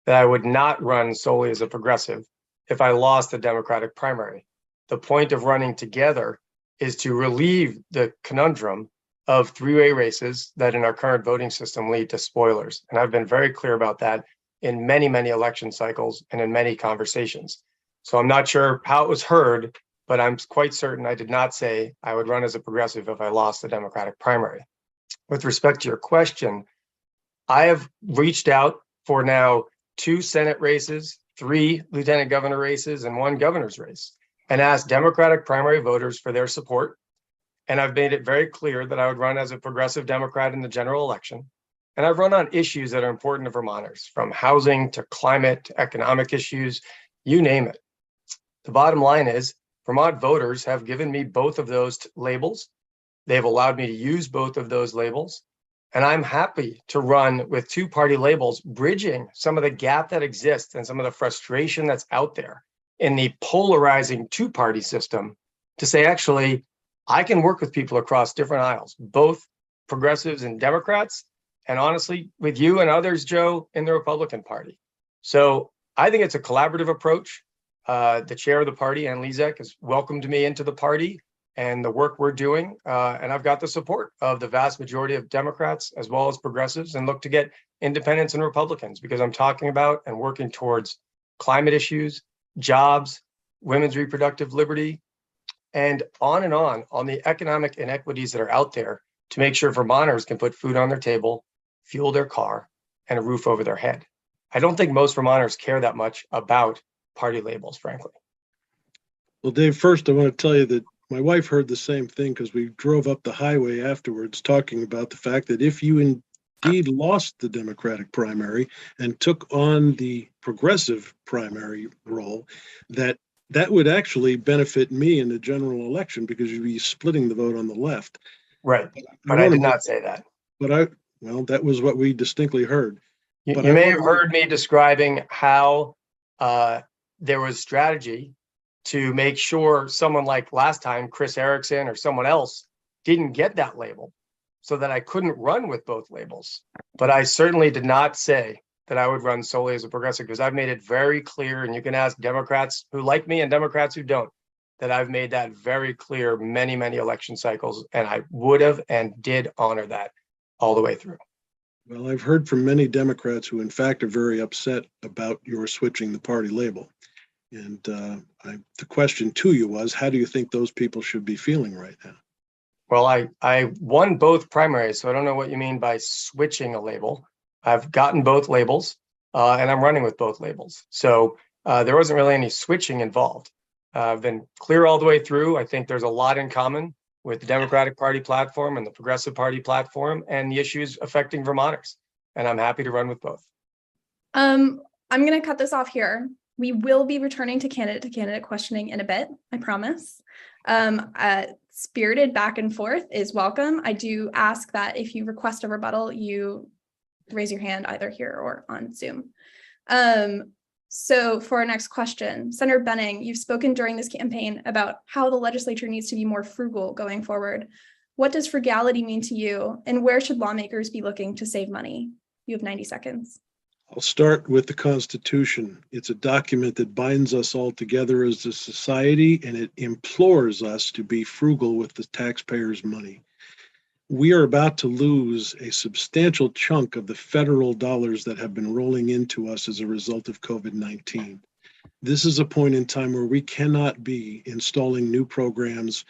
that I would not run solely as a progressive if I lost the Democratic primary. The point of running together is to relieve the conundrum of three-way races that in our current voting system lead to spoilers. And I've been very clear about that in many, many election cycles and in many conversations. So I'm not sure how it was heard, but I'm quite certain I did not say I would run as a progressive if I lost the Democratic primary. With respect to your question, I have reached out for now 2 Senate races, 3 lieutenant governor races, and 1 governor's race, and asked Democratic primary voters for their support. And I've made it very clear that I would run as a progressive Democrat in the general election. And I've run on issues that are important to Vermonters, from housing to climate to economic issues, you name it. The bottom line is Vermont voters have given me both of those labels. They've allowed me to use both of those labels. And I'm happy to run with two-party labels, bridging some of the gap that exists and some of the frustration that's out there in the polarizing two-party system to say, actually, I can work with people across different aisles, both progressives and Democrats, and honestly, with you and others, Joe, in the Republican Party. So I think it's a collaborative approach. The chair of the party, Ann Lezak, has welcomed me into the party and the work we're doing. And I've got the support of the vast majority of Democrats as well as progressives, and look to get independents and Republicans, because I'm talking about and working towards climate issues, jobs, women's reproductive liberty, and on the economic inequities that are out there to make sure Vermonters can put food on their table, fuel their car, and a roof over their head. I don't think most Vermonters care that much about party labels, frankly. Well, Dave, first I want to tell you that my wife heard the same thing because we drove up the highway afterwards talking about the fact that if you indeed lost the Democratic primary and took on the progressive primary role, that would actually benefit me in the general election because you'd be splitting the vote on the left. Right. But I did not say that. But that was what we distinctly heard. You may have heard me describing how there was strategy to make sure someone like last time, Chris Erickson or someone else, didn't get that label so that I couldn't run with both labels. But I certainly did not say that I would run solely as a progressive, because I've made it very clear, and you can ask Democrats who like me and Democrats who don't, that I've made that very clear many, many election cycles, and I would have and did honor that all the way through. Well, I've heard from many Democrats who, in fact, are very upset about your switching the party label. And the question to you was, how do you think those people should be feeling right now? Well, I won both primaries, so I don't know what you mean by switching a label. I've gotten both labels, and I'm running with both labels. So there wasn't really any switching involved. I've been clear all the way through. I think there's a lot in common with the Democratic Party platform and the Progressive Party platform and the issues affecting Vermonters. And I'm happy to run with both. I'm going to cut this off here. We will be returning to candidate questioning in a bit, I promise. Spirited back and forth is welcome. I do ask that if you request a rebuttal, you raise your hand either here or on Zoom. So for our next question, Senator Benning, you've spoken during this campaign about how the legislature needs to be more frugal going forward. What does frugality mean to you, and where should lawmakers be looking to save money? You have 90 seconds. I'll start with the Constitution. It's a document that binds us all together as a society, and it implores us to be frugal with the taxpayers' money. We are about to lose a substantial chunk of the federal dollars that have been rolling into us as a result of COVID-19. This is a point in time where we cannot be installing new programs,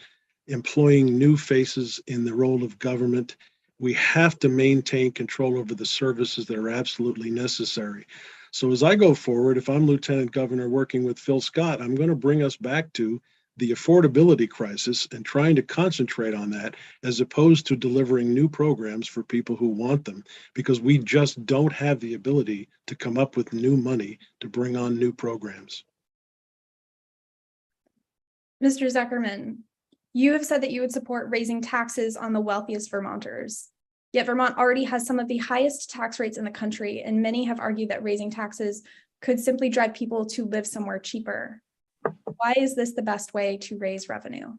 employing new faces in the role of government. We have to maintain control over the services that are absolutely necessary. So as I go forward, if I'm Lieutenant Governor working with Phil Scott, I'm going to bring us back to the affordability crisis and trying to concentrate on that, as opposed to delivering new programs for people who want them, because we just don't have the ability to come up with new money to bring on new programs. Mr. Zuckerman, you have said that you would support raising taxes on the wealthiest Vermonters. Yet Vermont already has some of the highest tax rates in the country, and many have argued that raising taxes could simply drive people to live somewhere cheaper. Why is this the best way to raise revenue?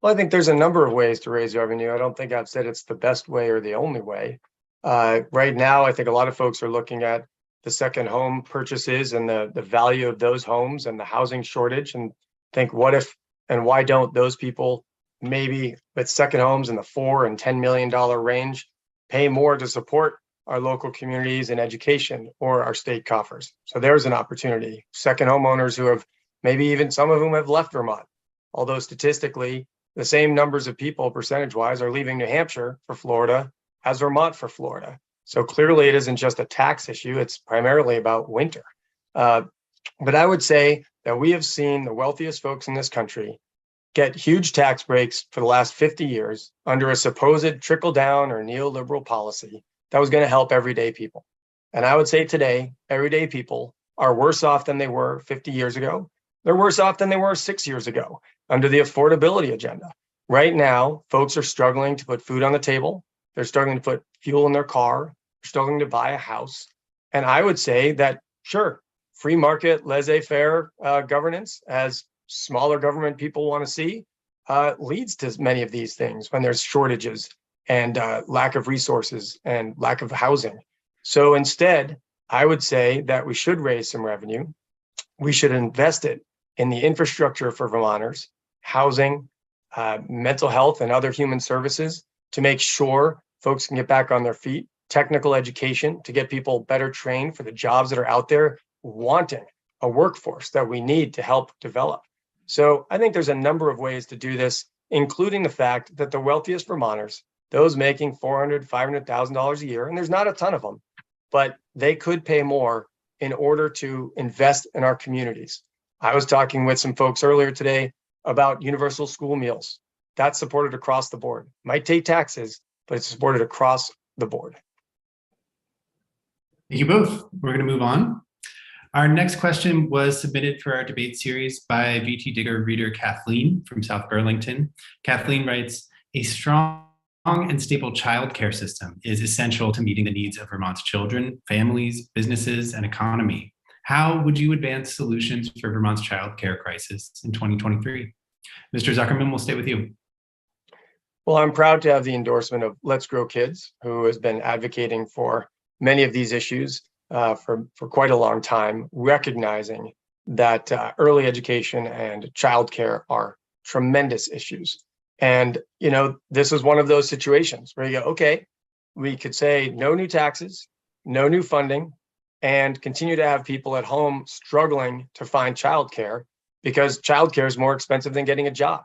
Well, I think there's a number of ways to raise revenue. I don't think I've said it's the best way or the only way. Right now, I think a lot of folks are looking at the second home purchases and the value of those homes and the housing shortage, and think, what if and why don't those people, maybe with second homes in the $4 and $10 million range, pay more to support our local communities in education or our state coffers? So there's an opportunity. Second homeowners who have, maybe even some of whom have left Vermont, although statistically the same numbers of people percentage wise are leaving New Hampshire for Florida as Vermont for Florida. So clearly it isn't just a tax issue, it's primarily about winter. But I would say that we have seen the wealthiest folks in this country get huge tax breaks for the last 50 years under a supposed trickle down or neoliberal policy that was going to help everyday people. And I would say today, everyday people are worse off than they were 50 years ago. They're worse off than they were 6 years ago under the affordability agenda. Right now, folks are struggling to put food on the table. They're struggling to put fuel in their car. They're struggling to buy a house. And I would say that, sure, free market, laissez-faire governance, as smaller government people want to see, leads to many of these things when there's shortages and lack of resources and lack of housing. So instead, I would say that we should raise some revenue. We should invest it in the infrastructure for Vermonters, housing, mental health, and other human services to make sure folks can get back on their feet, technical education to get people better trained for the jobs that are out there, wanting a workforce that we need to help develop. So I think there's a number of ways to do this, including the fact that the wealthiest Vermonters, those making $400,000, $500,000 a year, and there's not a ton of them, but they could pay more in order to invest in our communities. I was talking with some folks earlier today about universal school meals. That's supported across the board. Might take taxes, but it's supported across the board. Thank you both. We're going to move on. Our next question was submitted for our debate series by VTDigger reader Kathleen from South Burlington. Kathleen writes, a strong and stable childcare system is essential to meeting the needs of Vermont's children, families, businesses, and economy. How would you advance solutions for Vermont's childcare crisis in 2023? Mr. Zuckerman, we'll stay with you. Well, I'm proud to have the endorsement of Let's Grow Kids, who has been advocating for many of these issues for quite a long time, recognizing that early education and childcare are tremendous issues. And, you know, this is one of those situations where you go, okay, we could say no new taxes, no new funding, and continue to have people at home struggling to find childcare because childcare is more expensive than getting a job.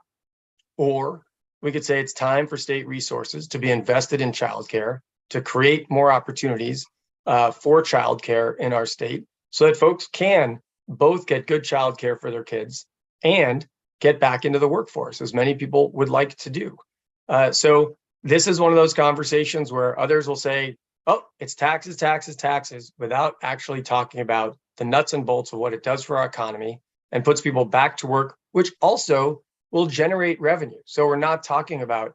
Or we could say it's time for state resources to be invested in childcare to create more opportunities for childcare in our state so that folks can both get good childcare for their kids and get back into the workforce, as many people would like to do. So this is one of those conversations where others will say, oh, it's taxes, taxes, taxes, without actually talking about the nuts and bolts of what it does for our economy and puts people back to work, which also will generate revenue. So we're not talking about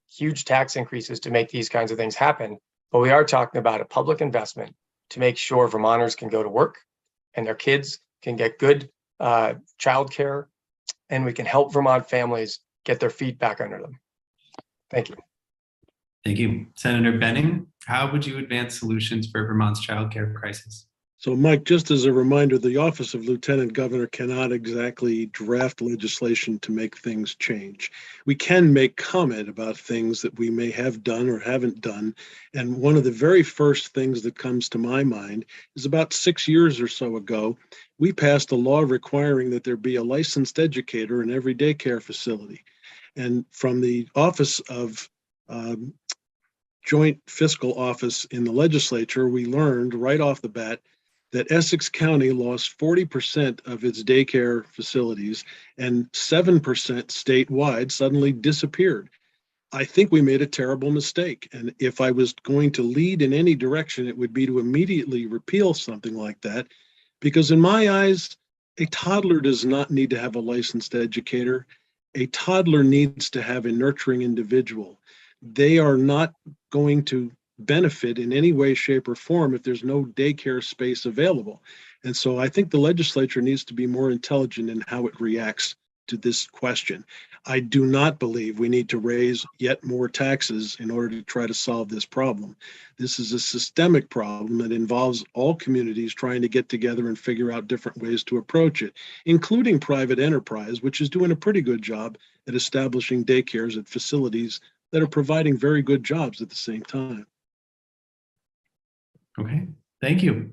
huge tax increases to make these kinds of things happen, but we are talking about a public investment to make sure Vermonters can go to work and their kids can get good childcare, and we can help Vermont families get their feet back under them. Thank you. Thank you. Senator Benning, how would you advance solutions for Vermont's childcare crisis? So, Mike, just as a reminder, the office of Lieutenant Governor cannot exactly draft legislation to make things change. We can make comment about things that we may have done or haven't done. And one of the very first things that comes to my mind is about 6 years or so ago, we passed a law requiring that there be a licensed educator in every daycare facility. And from the Office of Joint Fiscal Office in the legislature, we learned right off the bat that Essex County lost 40% of its daycare facilities and 7% statewide suddenly disappeared. I think we made a terrible mistake. And if I was going to lead in any direction, it would be to immediately repeal something like that. Because in my eyes, a toddler does not need to have a licensed educator. A toddler needs to have a nurturing individual. They are not going to benefit in any way, shape, or form if there's no daycare space available. And so I think the legislature needs to be more intelligent in how it reacts to this question. I do not believe we need to raise yet more taxes in order to try to solve this problem. This is a systemic problem that involves all communities trying to get together and figure out different ways to approach it, including private enterprise, which is doing a pretty good job at establishing daycares at facilities that are providing very good jobs at the same time. Okay, thank you.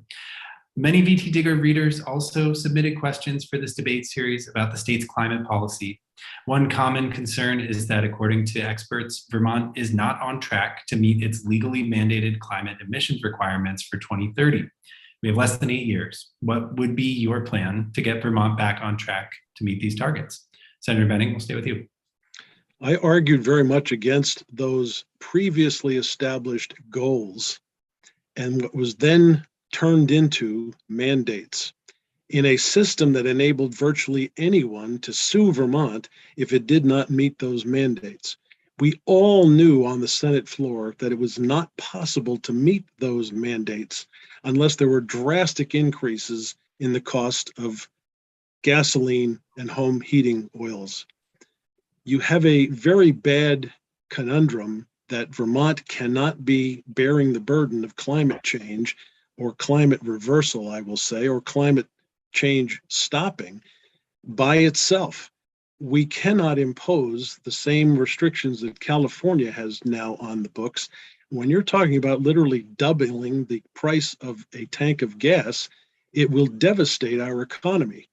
Many VTDigger readers also submitted questions for this debate series about the state's climate policy. One common concern is that, according to experts, Vermont is not on track to meet its legally mandated climate emissions requirements for 2030. We have less than 8 years. What would be your plan to get Vermont back on track to meet these targets? Senator Benning, we'll stay with you. I argued very much against those previously established goals and what was then turned into mandates in a system that enabled virtually anyone to sue Vermont if it did not meet those mandates. We all knew on the Senate floor that it was not possible to meet those mandates unless there were drastic increases in the cost of gasoline and home heating oils. You have a very bad conundrum that Vermont cannot be bearing the burden of climate change or climate reversal, I will say, or climate change stopping by itself. We cannot impose the same restrictions that California has now on the books. When you're talking about literally doubling the price of a tank of gas, it will devastate our economy.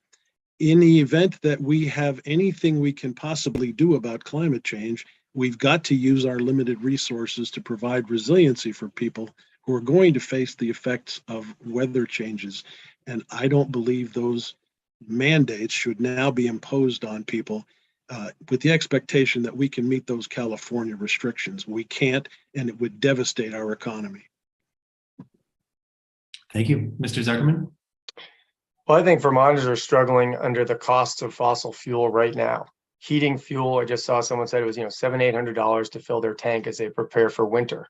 In the event that we have anything we can possibly do about climate change, we've got to use our limited resources to provide resiliency for people who are going to face the effects of weather changes. And I don't believe those mandates should now be imposed on people with the expectation that we can meet those California restrictions. We can't, and it would devastate our economy. Thank you. Mr. Zuckerman? Well, I think Vermonters are struggling under the costs of fossil fuel right now. Heating fuel, I just saw someone said it was, $700-800 to fill their tank as they prepare for winter.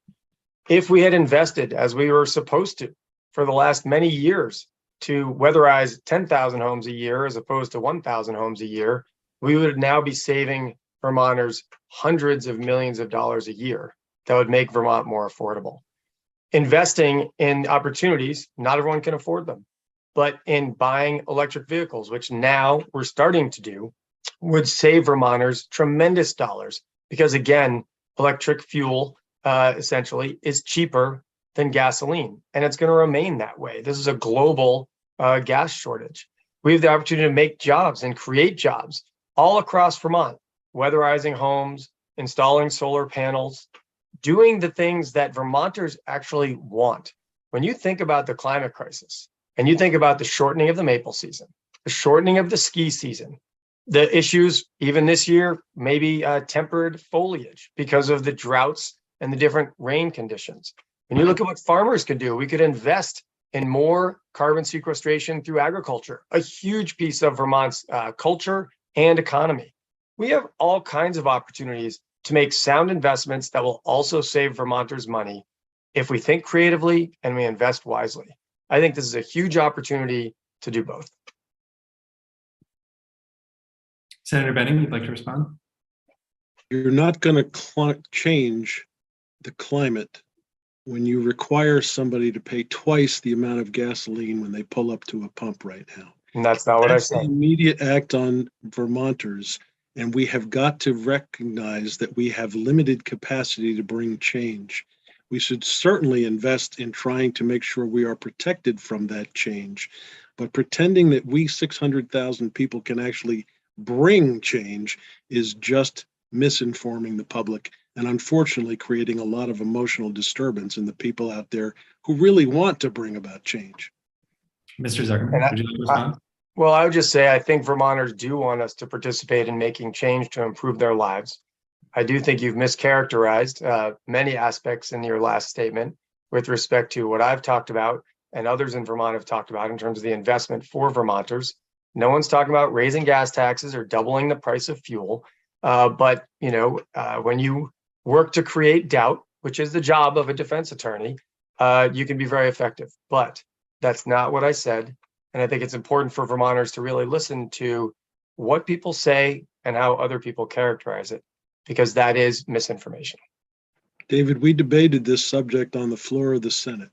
If we had invested, as we were supposed to, for the last many years, to weatherize 10,000 homes a year as opposed to 1,000 homes a year, we would now be saving Vermonters hundreds of millions of dollars a year that would make Vermont more affordable. Investing in opportunities, not everyone can afford them, but in buying electric vehicles, which now we're starting to do, would save Vermonters tremendous dollars because, again, electric fuel essentially is cheaper than gasoline, and it's going to remain that way. This is a global gas shortage. We have the opportunity to make jobs and create jobs all across Vermont, weatherizing homes, installing solar panels, doing the things that Vermonters actually want. When you think about the climate crisis and you think about the shortening of the maple season, the shortening of the ski season, the issues even this year, maybe tempered foliage because of the droughts and the different rain conditions. When you look at what farmers could do, we could invest in more carbon sequestration through agriculture, a huge piece of Vermont's culture and economy. We have all kinds of opportunities to make sound investments that will also save Vermonters money if we think creatively and we invest wisely. I think this is a huge opportunity to do both. Senator Benning, you'd like to respond? You're not going to change the climate when you require somebody to pay twice the amount of gasoline when they pull up to a pump right now. And that's not what I That's said. the immediate act on Vermonters, and we have got to recognize that we have limited capacity to bring change. We should certainly invest in trying to make sure we are protected from that change, but pretending that we 600,000 people can actually bring change is just misinforming the public and unfortunately creating a lot of emotional disturbance in the people out there who really want to bring about change. Mr. Zuckerman, would you like to respond? Well, I would just say I think Vermonters do want us to participate in making change to improve their lives. I do think you've mischaracterized many aspects in your last statement with respect to what I've talked about and others in Vermont have talked about in terms of the investment for Vermonters. No one's talking about raising gas taxes or doubling the price of fuel. But when you work to create doubt, which is the job of a defense attorney, you can be very effective. But that's not what I said. And I think it's important for Vermonters to really listen to what people say and how other people characterize it, because that is misinformation. David, we debated this subject on the floor of the Senate.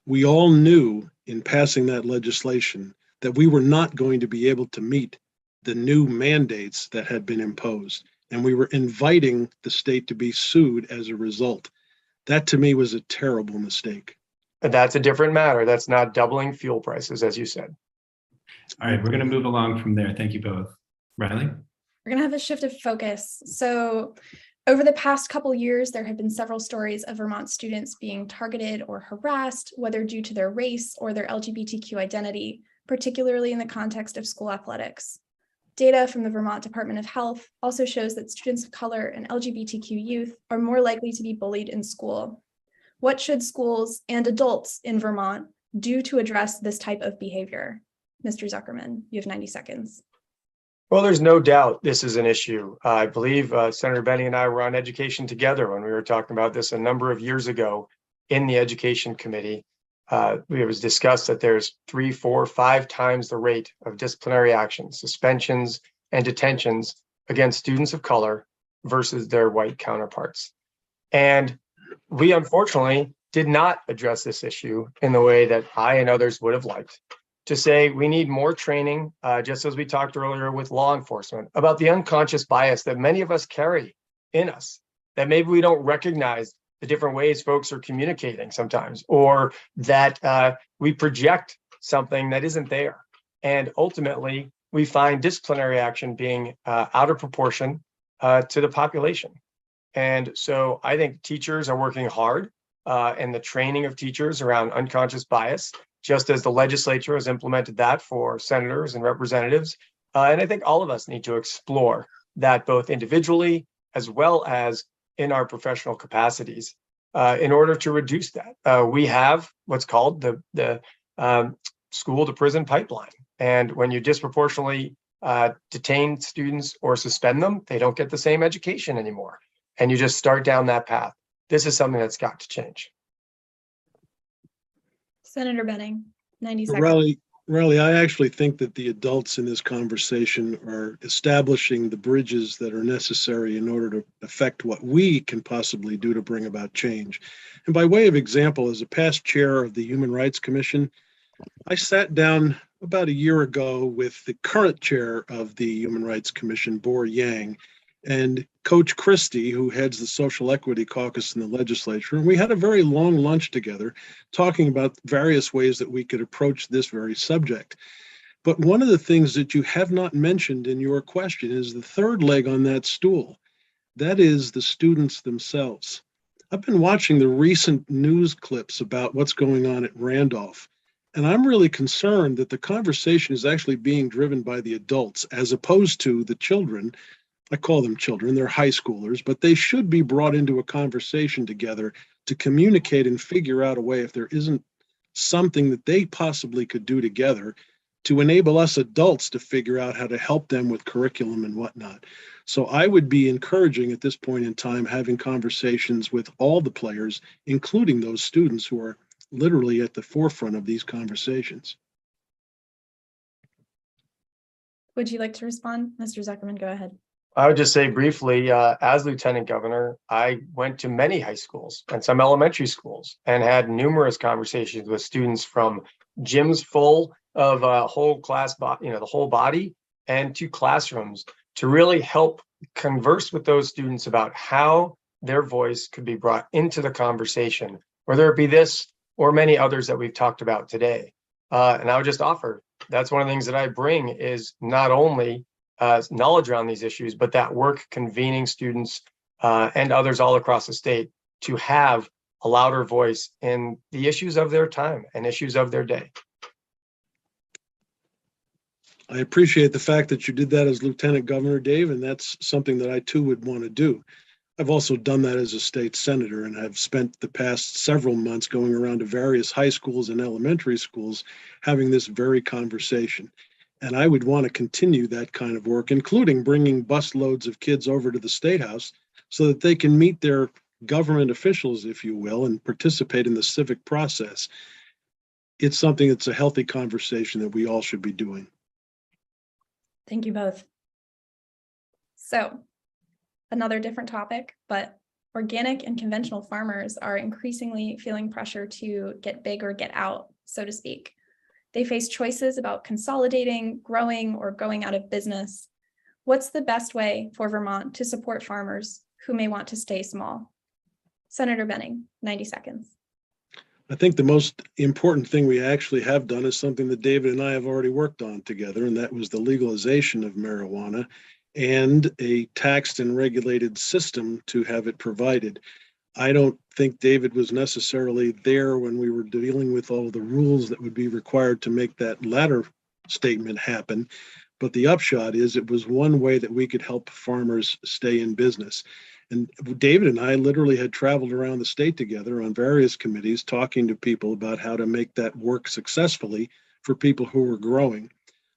We all knew in passing that legislation that we were not going to be able to meet the new mandates that had been imposed, and we were inviting the state to be sued as a result. That to me was a terrible mistake. But that's a different matter. That's not doubling fuel prices, as you said. All right, we're going to move along from there. Thank you both. Riley? We're going to have a shift of focus. So over the past couple years, there have been several stories of Vermont students being targeted or harassed, whether due to their race or their LGBTQ identity, particularly in the context of school athletics. Data from the Vermont Department of Health also shows that students of color and LGBTQ youth are more likely to be bullied in school. What should schools and adults in Vermont do to address this type of behavior? Mr. Zuckerman, you have 90 seconds. Well, there's no doubt this is an issue. I believe Senator Benny and I were on education together when we were talking about this a number of years ago in the Education Committee. It was discussed that there's 3, 4, 5 times the rate of disciplinary actions, suspensions, and detentions against students of color versus their white counterparts. And we unfortunately did not address this issue in the way that I and others would have liked, to say we need more training, just as we talked earlier with law enforcement, about the unconscious bias that many of us carry in us, that maybe we don't recognize the different ways folks are communicating sometimes, or that we project something that isn't there. And ultimately, we find disciplinary action being out of proportion to the population. And so I think teachers are working hard in the training of teachers around unconscious bias, just as the legislature has implemented that for senators and representatives. And I think all of us need to explore that both individually as well as in our professional capacities in order to reduce that. We have what's called the school to prison pipeline. And when you disproportionately detain students or suspend them, they don't get the same education anymore. And you just start down that path. This is something that's got to change. Senator Benning, 90 seconds. Riley, I actually think that the adults in this conversation are establishing the bridges that are necessary in order to affect what we can possibly do to bring about change. And by way of example, as a past chair of the Human Rights Commission, I sat down about a year ago with the current chair of the Human Rights Commission, Bor Yang, and Coach Christie, who heads the Social Equity Caucus in the legislature. And we had a very long lunch together talking about various ways that we could approach this very subject. But one of the things that you have not mentioned in your question is the third leg on that stool. That is the students themselves. I've been watching the recent news clips about what's going on at Randolph, and I'm really concerned that the conversation is actually being driven by the adults as opposed to the children. I call them children, they're high schoolers, but they should be brought into a conversation together to communicate and figure out a way, if there isn't something that they possibly could do together, to enable us adults to figure out how to help them with curriculum and whatnot. So I would be encouraging at this point in time having conversations with all the players, including those students who are literally at the forefront of these conversations. Would you like to respond? Mr. Zuckerman, go ahead. I would just say briefly, as Lieutenant Governor, I went to many high schools and some elementary schools and had numerous conversations with students from gyms full of whole class, the whole body, and to classrooms to really help converse with those students about how their voice could be brought into the conversation, whether it be this or many others that we've talked about today. And I would just offer, that's one of the things that I bring is not only knowledge around these issues, but that work convening students and others all across the state to have a louder voice in the issues of their time and issues of their day. I appreciate the fact that you did that as Lieutenant Governor, Dave, and that's something that I too would want to do. I've also done that as a state senator, and I've spent the past several months going around to various high schools and elementary schools having this very conversation. And I would want to continue that kind of work, including bringing busloads of kids over to the State House so that they can meet their government officials, if you will, and participate in the civic process. It's something that's a healthy conversation that we all should be doing. Thank you both. So, another different topic, but organic and conventional farmers are increasingly feeling pressure to get big or get out, so to speak. They face choices about consolidating, growing, or going out of business. What's the best way for Vermont to support farmers who may want to stay small? Senator Benning, 90 seconds. I think the most important thing we actually have done is something that David and I have already worked on together, and that was the legalization of marijuana and a taxed and regulated system to have it provided. I don't think David was necessarily there when we were dealing with all the rules that would be required to make that latter statement happen. But the upshot is it was one way that we could help farmers stay in business. And David and I literally had traveled around the state together on various committees talking to people about how to make that work successfully for people who were growing.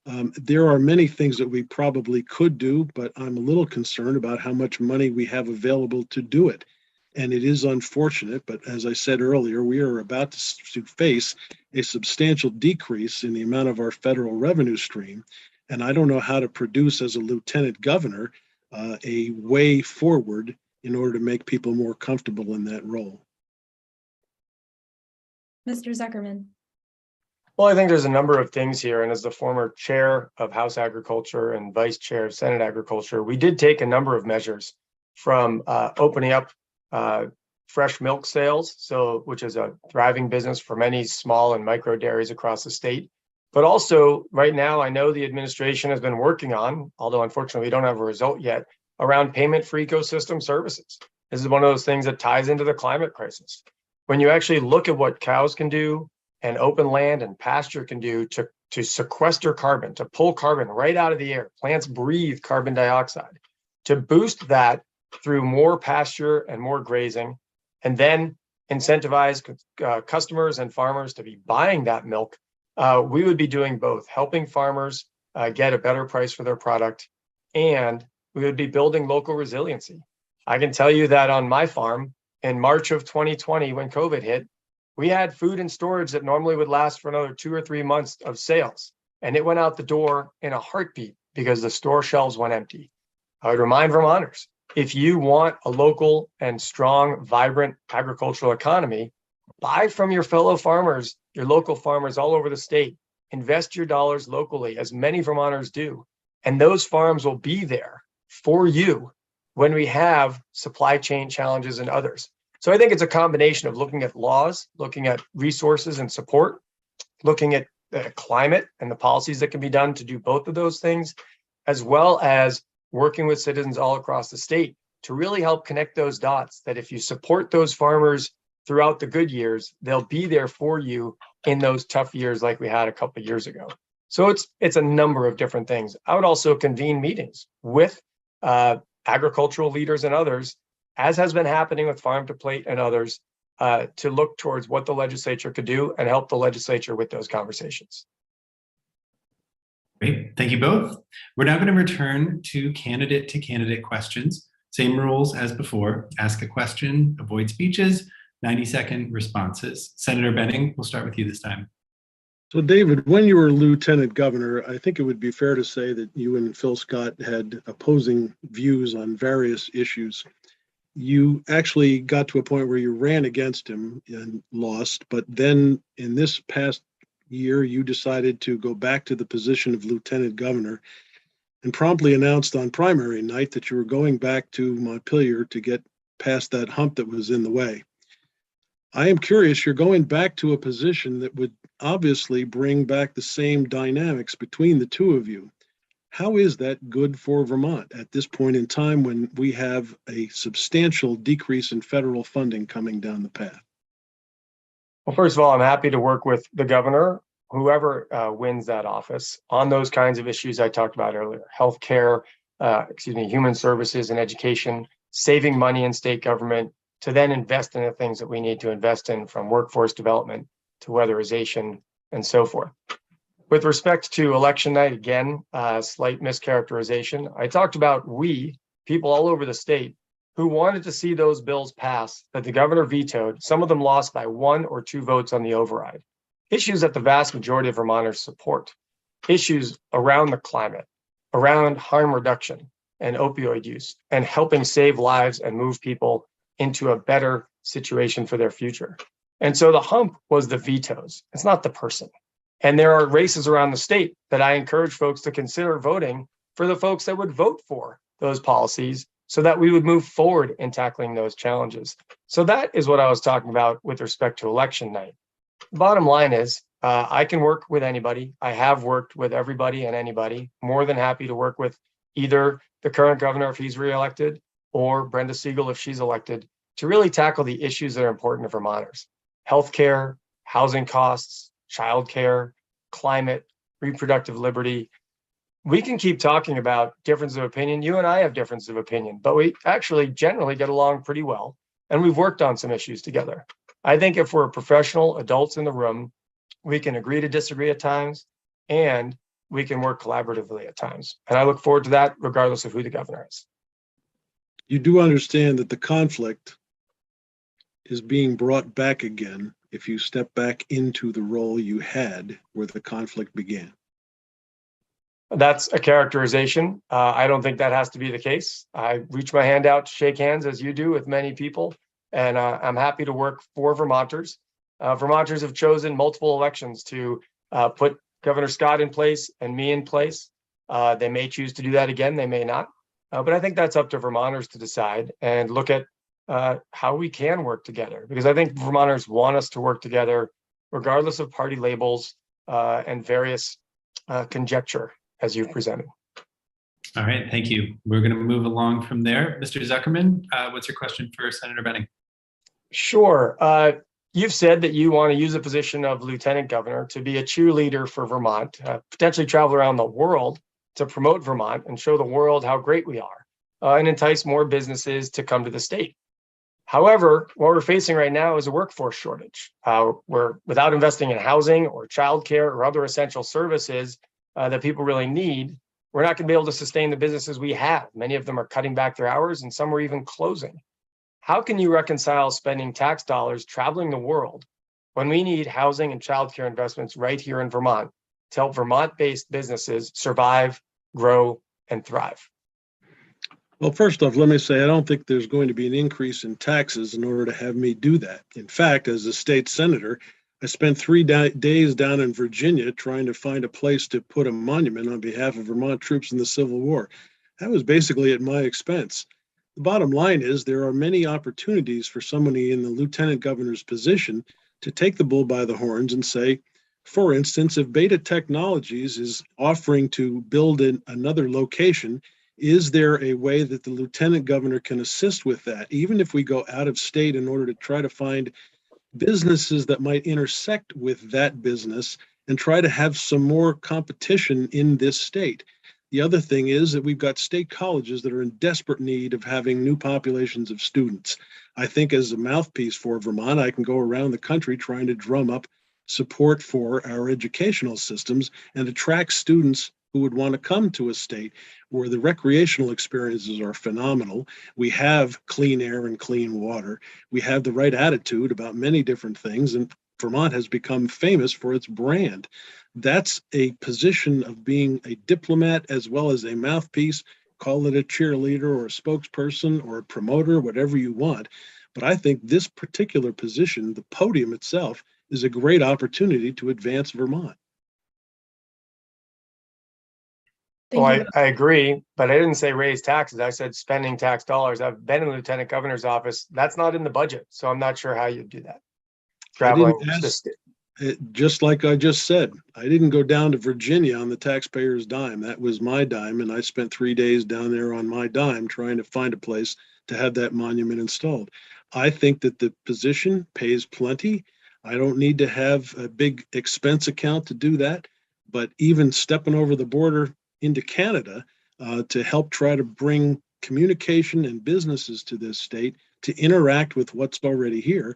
There are many things that we probably could do, but I'm a little concerned about how much money we have available to do it. And it is unfortunate, but as I said earlier, we are about to face a substantial decrease in the amount of our federal revenue stream. And I don't know how to produce, as a lieutenant governor, a way forward in order to make people more comfortable in that role. Mr. Zuckerman. Well, I think there's a number of things here. And as the former chair of House Agriculture and vice chair of Senate Agriculture, we did take a number of measures from opening up fresh milk sales, which is a thriving business for many small and micro dairies across the state. But also right now, I know the administration has been working on, although unfortunately we don't have a result yet, around payment for ecosystem services. This is one of those things that ties into the climate crisis. When you actually look at what cows can do and open land and pasture can do to sequester carbon, to pull carbon right out of the air, plants breathe carbon dioxide, to boost that through more pasture and more grazing, and then incentivize customers and farmers to be buying that milk, we would be doing both, helping farmers get a better price for their product, and we would be building local resiliency. I can tell you that on my farm, in March of 2020, when COVID hit, we had food in storage that normally would last for another 2 or 3 months of sales, and it went out the door in a heartbeat because the store shelves went empty. I would remind Vermonters, if you want a local and strong, vibrant agricultural economy, buy from your fellow farmers, your local farmers all over the state. Invest your dollars locally, as many Vermonters do. And those farms will be there for you when we have supply chain challenges and others. So I think it's a combination of looking at laws, looking at resources and support, looking at the climate and the policies that can be done to do both of those things, as well as working with citizens all across the state to really help connect those dots, that if you support those farmers throughout the good years, they'll be there for you in those tough years like we had a couple of years ago. So it's a number of different things. I would also convene meetings with agricultural leaders and others, as has been happening with Farm to Plate and others, to look towards what the legislature could do and help the legislature with those conversations. Great, thank you both. We're now going to return to candidate questions. Same rules as before. Ask a question, avoid speeches, 90-second responses. Senator Benning, we'll start with you this time. So David, when you were lieutenant governor, I think it would be fair to say that you and Phil Scott had opposing views on various issues. You actually got to a point where you ran against him and lost, but then in this past year, you decided to go back to the position of lieutenant governor and promptly announced on primary night that you were going back to Montpelier to get past that hump that was in the way. I am curious, you're going back to a position that would obviously bring back the same dynamics between the two of you. How is that good for Vermont at this point in time when we have a substantial decrease in federal funding coming down the path? Well, first of all, I'm happy to work with the governor, whoever wins that office, on those kinds of issues I talked about earlier: healthcare, human services and education, saving money in state government, to then invest in the things that we need to invest in, from workforce development to weatherization and so forth. With respect to election night, again, slight mischaracterization. I talked about we, people all over the state, who wanted to see those bills pass that the governor vetoed. Some of them lost by 1 or 2 votes on the override. Issues that the vast majority of Vermonters support. Issues around the climate, around harm reduction and opioid use, and helping save lives and move people into a better situation for their future. And so the hump was the vetoes. It's not the person. And there are races around the state that I encourage folks to consider voting for the folks that would vote for those policies, so that we would move forward in tackling those challenges. So that is what I was talking about with respect to election night. Bottom line is, I can work with anybody. I have worked with everybody and anybody. More than happy to work with either the current governor if he's reelected, or Brenda Siegel if she's elected, to really tackle the issues that are important to Vermonters: healthcare, housing costs, childcare, climate, reproductive liberty. We can keep talking about differences of opinion. You and I have differences of opinion, but we actually generally get along pretty well, and we've worked on some issues together. I think if we're professional adults in the room, we can agree to disagree at times, and we can work collaboratively at times. And I look forward to that regardless of who the governor is. You do understand that the conflict is being brought back again if you step back into the role you had where the conflict began. That's a characterization. I don't think that has to be the case. I reach my hand out to shake hands as you do with many people, and I'm happy to work for Vermonters. Vermonters have chosen multiple elections to put Governor Scott in place and me in place. They may choose to do that again, they may not. But I think that's up to Vermonters to decide and look at how we can work together, because I think Vermonters want us to work together regardless of party labels and various conjecture as you've presented. All right, thank you. We're going to move along from there. Mr. Zuckerman, what's your question for Senator Benning? Sure. You've said that you want to use the position of lieutenant governor to be a cheerleader for Vermont, potentially travel around the world to promote Vermont and show the world how great we are, and entice more businesses to come to the state. However, what we're facing right now is a workforce shortage. We're without investing in housing or childcare or other essential services that people really need, we're not going to be able to sustain the businesses we have. Many of them are cutting back their hours and some are even closing. How can you reconcile spending tax dollars traveling the world when we need housing and childcare investments right here in Vermont to help Vermont-based businesses survive, grow, and thrive? Well, first off, let me say I don't think there's going to be an increase in taxes in order to have me do that. In fact, as a state senator, I spent 3 days down in Virginia trying to find a place to put a monument on behalf of Vermont troops in the Civil War. That was basically at my expense. The bottom line is there are many opportunities for somebody in the lieutenant governor's position to take the bull by the horns and say, for instance, if Beta Technologies is offering to build in another location, is there a way that the lieutenant governor can assist with that, even if we go out of state in order to try to find businesses that might intersect with that business and try to have some more competition in this state? The other thing is that we've got state colleges that are in desperate need of having new populations of students. I think as a mouthpiece for Vermont, I can go around the country trying to drum up support for our educational systems and attract students who would want to come to a state where the recreational experiences are phenomenal. We have clean air and clean water. We have the right attitude about many different things, and Vermont has become famous for its brand. That's a position of being a diplomat as well as a mouthpiece. Call it a cheerleader or a spokesperson or a promoter, whatever you want. But I think this particular position, the podium itself, is a great opportunity to advance Vermont. Well, I agree, but I didn't say raise taxes. I said spending tax dollars. I've been in the lieutenant governor's office. That's not in the budget, so I'm not sure how you'd do that. Traveling just like I just said, I didn't go down to Virginia on the taxpayer's dime. That was my dime, and I spent 3 days down there on my dime trying to find a place to have that monument installed. I think that the position pays plenty. I don't need to have a big expense account to do that, but even stepping over the border into Canada to help try to bring communication and businesses to this state to interact with what's already here,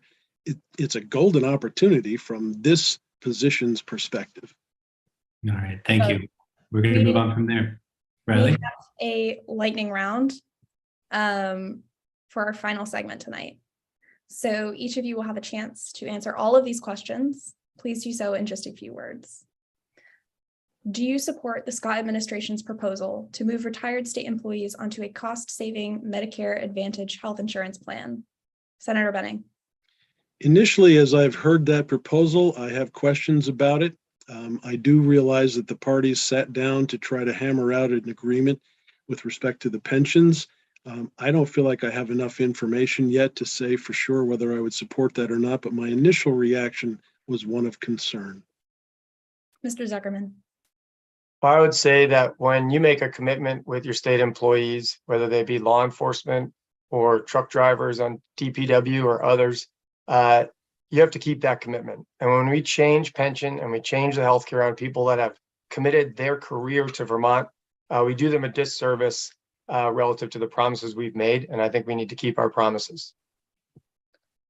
it's a golden opportunity from this position's perspective. All right, thank you. We're going to move on from there. Riley? We have a lightning round for our final segment tonight. So each of you will have a chance to answer all of these questions. Please do so in just a few words. Do you support the Scott administration's proposal to move retired state employees onto a cost-saving Medicare Advantage health insurance plan? Senator Benning. Initially, as I've heard that proposal, I have questions about it. I do realize that the parties sat down to try to hammer out an agreement with respect to the pensions. I don't feel like I have enough information yet to say for sure whether I would support that or not, but my initial reaction was one of concern. Mr. Zuckerman. I would say that when you make a commitment with your state employees, whether they be law enforcement or truck drivers on DPW or others, you have to keep that commitment. And when we change pension and we change the healthcare on people that have committed their career to Vermont, we do them a disservice relative to the promises we've made. And I think we need to keep our promises.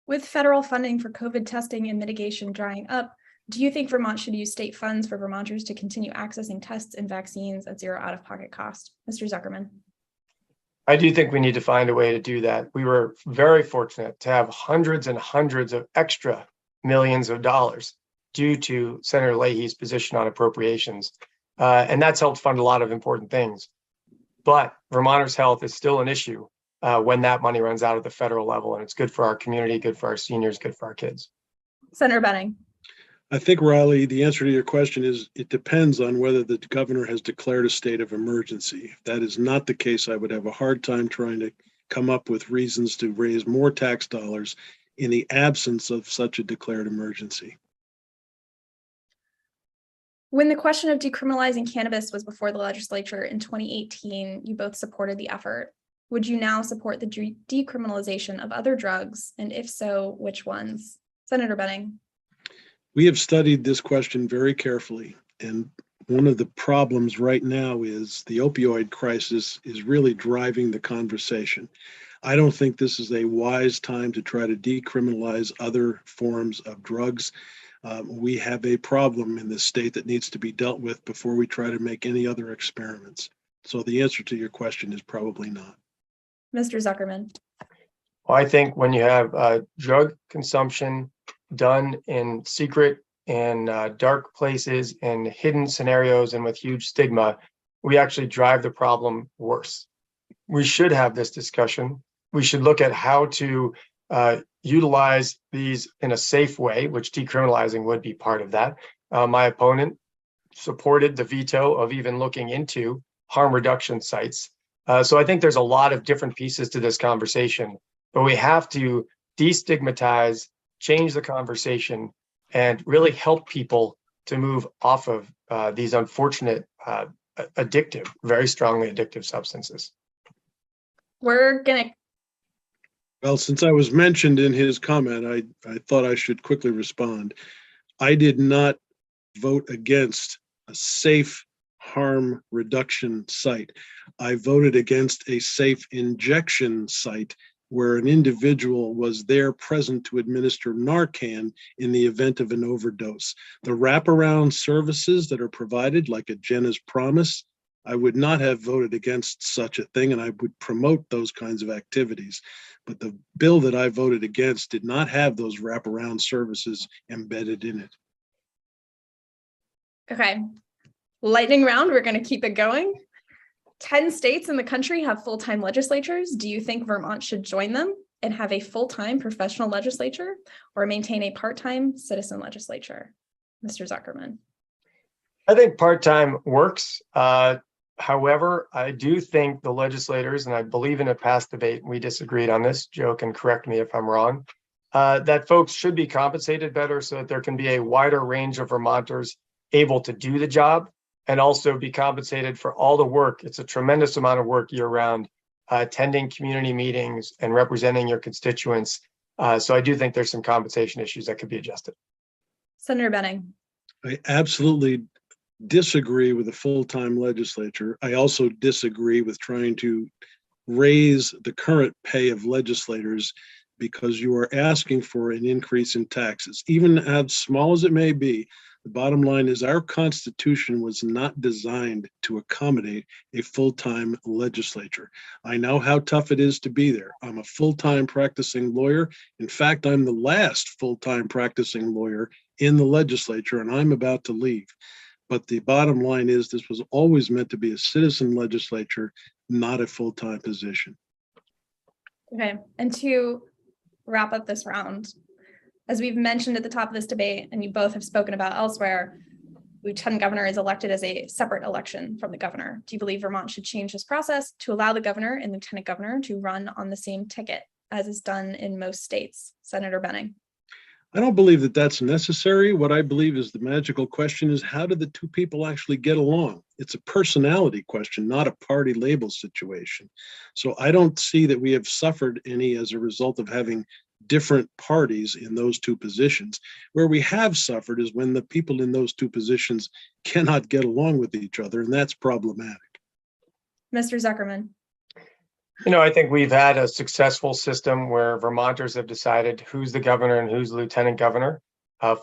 With federal funding for COVID testing and mitigation drying up, Do you think Vermont should use state funds for Vermonters to continue accessing tests and vaccines at zero out-of-pocket cost? Mr. Zuckerman. I do think we need to find a way to do that. We were very fortunate to have hundreds and hundreds of extra millions of dollars due to Senator Leahy's position on appropriations. And that's helped fund a lot of important things. But Vermonters' health is still an issue when that money runs out at the federal level. And it's good for our community, good for our seniors, good for our kids. Senator Benning. I think, Riley, the answer to your question is it depends on whether the governor has declared a state of emergency. If that is not the case, I would have a hard time trying to come up with reasons to raise more tax dollars in the absence of such a declared emergency. When the question of decriminalizing cannabis was before the legislature in 2018, you both supported the effort. Would you now support the decriminalization of other drugs? And if so, which ones? Senator Benning. We have studied this question very carefully, and one of the problems right now is the opioid crisis is really driving the conversation. I don't think this is a wise time to try to decriminalize other forms of drugs. We have a problem in this state that needs to be dealt with before we try to make any other experiments. So the answer to your question is probably not. Mr. Zuckerman. Well, I think when you have drug consumption done in secret and dark places and hidden scenarios and with huge stigma, we actually drive the problem worse. We should have this discussion. We should look at how to utilize these in a safe way, which decriminalizing would be part of that. My opponent supported the veto of even looking into harm reduction sites. So I think there's a lot of different pieces to this conversation, but we have to destigmatize, change the conversation, and really help people to move off of these unfortunate, addictive, very strongly addictive substances. We're gonna. Well, since I was mentioned in his comment, I thought I should quickly respond. I did not vote against a safe harm reduction site. I voted against a safe injection site where an individual was there present to administer Narcan in the event of an overdose. The wraparound services that are provided, like a Jenna's Promise, I would not have voted against such a thing, and I would promote those kinds of activities. But the bill that I voted against did not have those wraparound services embedded in it. Okay. Lightning round, we're going to keep it going. 10 states in the country have full-time legislatures. Do you think Vermont should join them and have a full-time professional legislature or maintain a part-time citizen legislature? Mr. Zuckerman. I think part-time works. However, I do think the legislators, and I believe in a past debate, we disagreed on this, Joe can correct me if I'm wrong, that folks should be compensated better so that there can be a wider range of Vermonters able to do the job and also be compensated for all the work. It's a tremendous amount of work year round, attending community meetings and representing your constituents. So I do think there's some compensation issues that could be adjusted. Senator Benning. I absolutely disagree with a full-time legislature. I also disagree with trying to raise the current pay of legislators because you are asking for an increase in taxes, even as small as it may be. The bottom line is our Constitution was not designed to accommodate a full-time legislature. I know how tough it is to be there. I'm a full-time practicing lawyer. In fact, I'm the last full-time practicing lawyer in the legislature, and I'm about to leave. But the bottom line is this was always meant to be a citizen legislature, not a full-time position. Okay, and to wrap up this round, as we've mentioned at the top of this debate, and you both have spoken about elsewhere, Lieutenant Governor is elected as a separate election from the governor. Do you believe Vermont should change this process to allow the governor and lieutenant governor to run on the same ticket as is done in most states? Senator Benning. I don't believe that that's necessary. What I believe is the magical question is how do the two people actually get along? It's a personality question, not a party label situation. So I don't see that we have suffered any as a result of having different parties in those two positions. Where we have suffered is when the people in those two positions cannot get along with each other, and that's problematic. Mr. Zuckerman. You know, I think we've had a successful system where Vermonters have decided who's the governor and who's the lieutenant governor.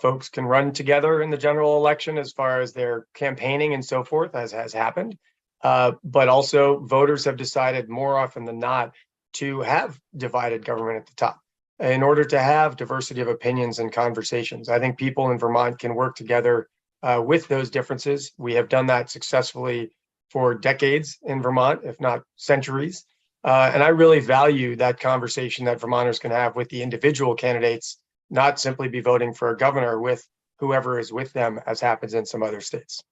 Folks can run together in the general election as far as their campaigning and so forth, as has happened. But also voters have decided more often than not to have divided government at the top in order to have diversity of opinions and conversations. I think people in Vermont can work together with those differences. We have done that successfully for decades in Vermont, if not centuries. And I really value that conversation that Vermonters can have with the individual candidates, not simply be voting for a governor with whoever is with them, as happens in some other states.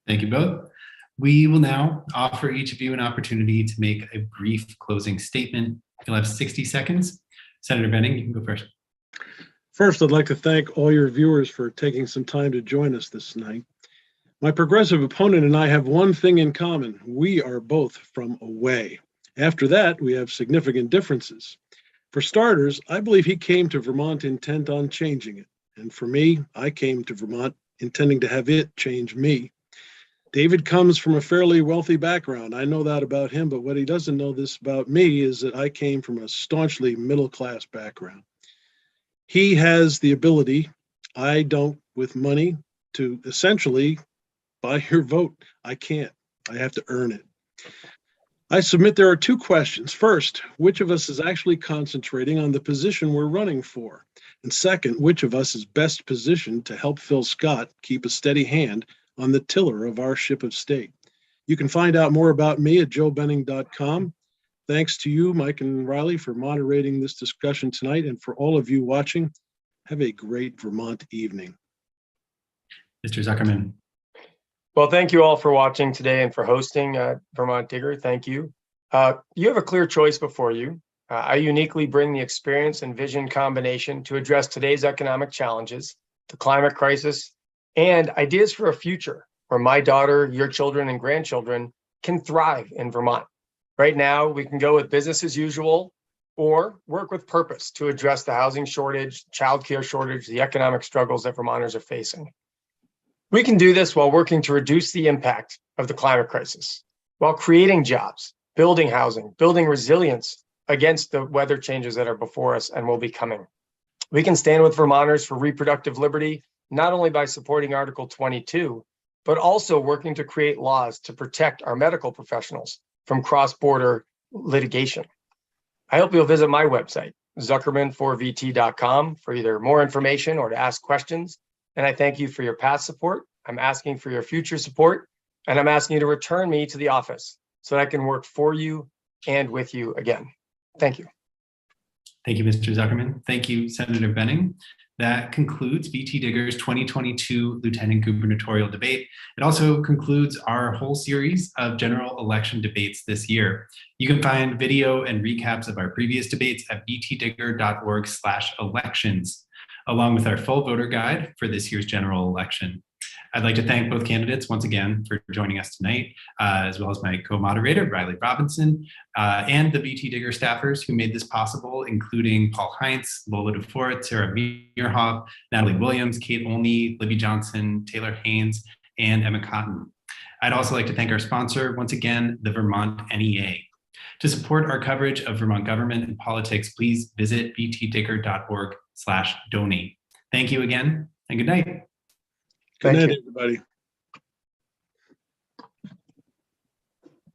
Thank you both. We will now offer each of you an opportunity to make a brief closing statement. You'll have 60 seconds. Senator Benning, you can go first. First, I'd like to thank all your viewers for taking some time to join us this night. My progressive opponent and I have one thing in common. We are both from away. After that, we have significant differences. For starters, I believe he came to Vermont intent on changing it. And for me, I came to Vermont intending to have it change me. David comes from a fairly wealthy background. I know that about him, but what he doesn't know this about me is that I came from a staunchly middle-class background. He has the ability, I don't, with money, to essentially buy your vote. I can't. I have to earn it. I submit there are two questions. First, which of us is actually concentrating on the position we're running for? And second, which of us is best positioned to help Phil Scott keep a steady hand on the tiller of our ship of state? You can find out more about me at joebenning.com. Thanks to you, Mike and Riley, for moderating this discussion tonight. And for all of you watching, have a great Vermont evening. Mr. Zuckerman. Well, thank you all for watching today and for hosting Vermont Digger. Thank you. You have a clear choice before you. I uniquely bring the experience and vision combination to address today's economic challenges, the climate crisis, and ideas for a future where my daughter, your children, and grandchildren can thrive in Vermont. Right now, we can go with business as usual or work with purpose to address the housing shortage, childcare shortage, the economic struggles that Vermonters are facing. We can do this while working to reduce the impact of the climate crisis, while creating jobs, building housing, building resilience against the weather changes that are before us and will be coming. We can stand with Vermonters for reproductive liberty, not only by supporting Article 22, but also working to create laws to protect our medical professionals from cross-border litigation. I hope you'll visit my website, zuckerman4vt.com, for either more information or to ask questions. And I thank you for your past support. I'm asking for your future support, and I'm asking you to return me to the office so that I can work for you and with you again. Thank you. Thank you, Mr. Zuckerman. Thank you, Senator Benning. That concludes VTDigger's 2022 Lieutenant Gubernatorial Debate. It also concludes our whole series of general election debates this year. You can find video and recaps of our previous debates at vtdigger.org/elections, along with our full voter guide for this year's general election. I'd like to thank both candidates once again for joining us tonight, as well as my co-moderator, Riley Robinson, and the VTDigger staffers who made this possible, including Paul Heinz, Lola DeFort, Sarah Meerhoff, Natalie Williams, Kate Olney, Libby Johnson, Taylor Haynes, and Emma Cotton. I'd also like to thank our sponsor, once again, the Vermont NEA. To support our coverage of Vermont government and politics, please visit vtdigger.org/donate. Thank you again, and good night. Good night, everybody.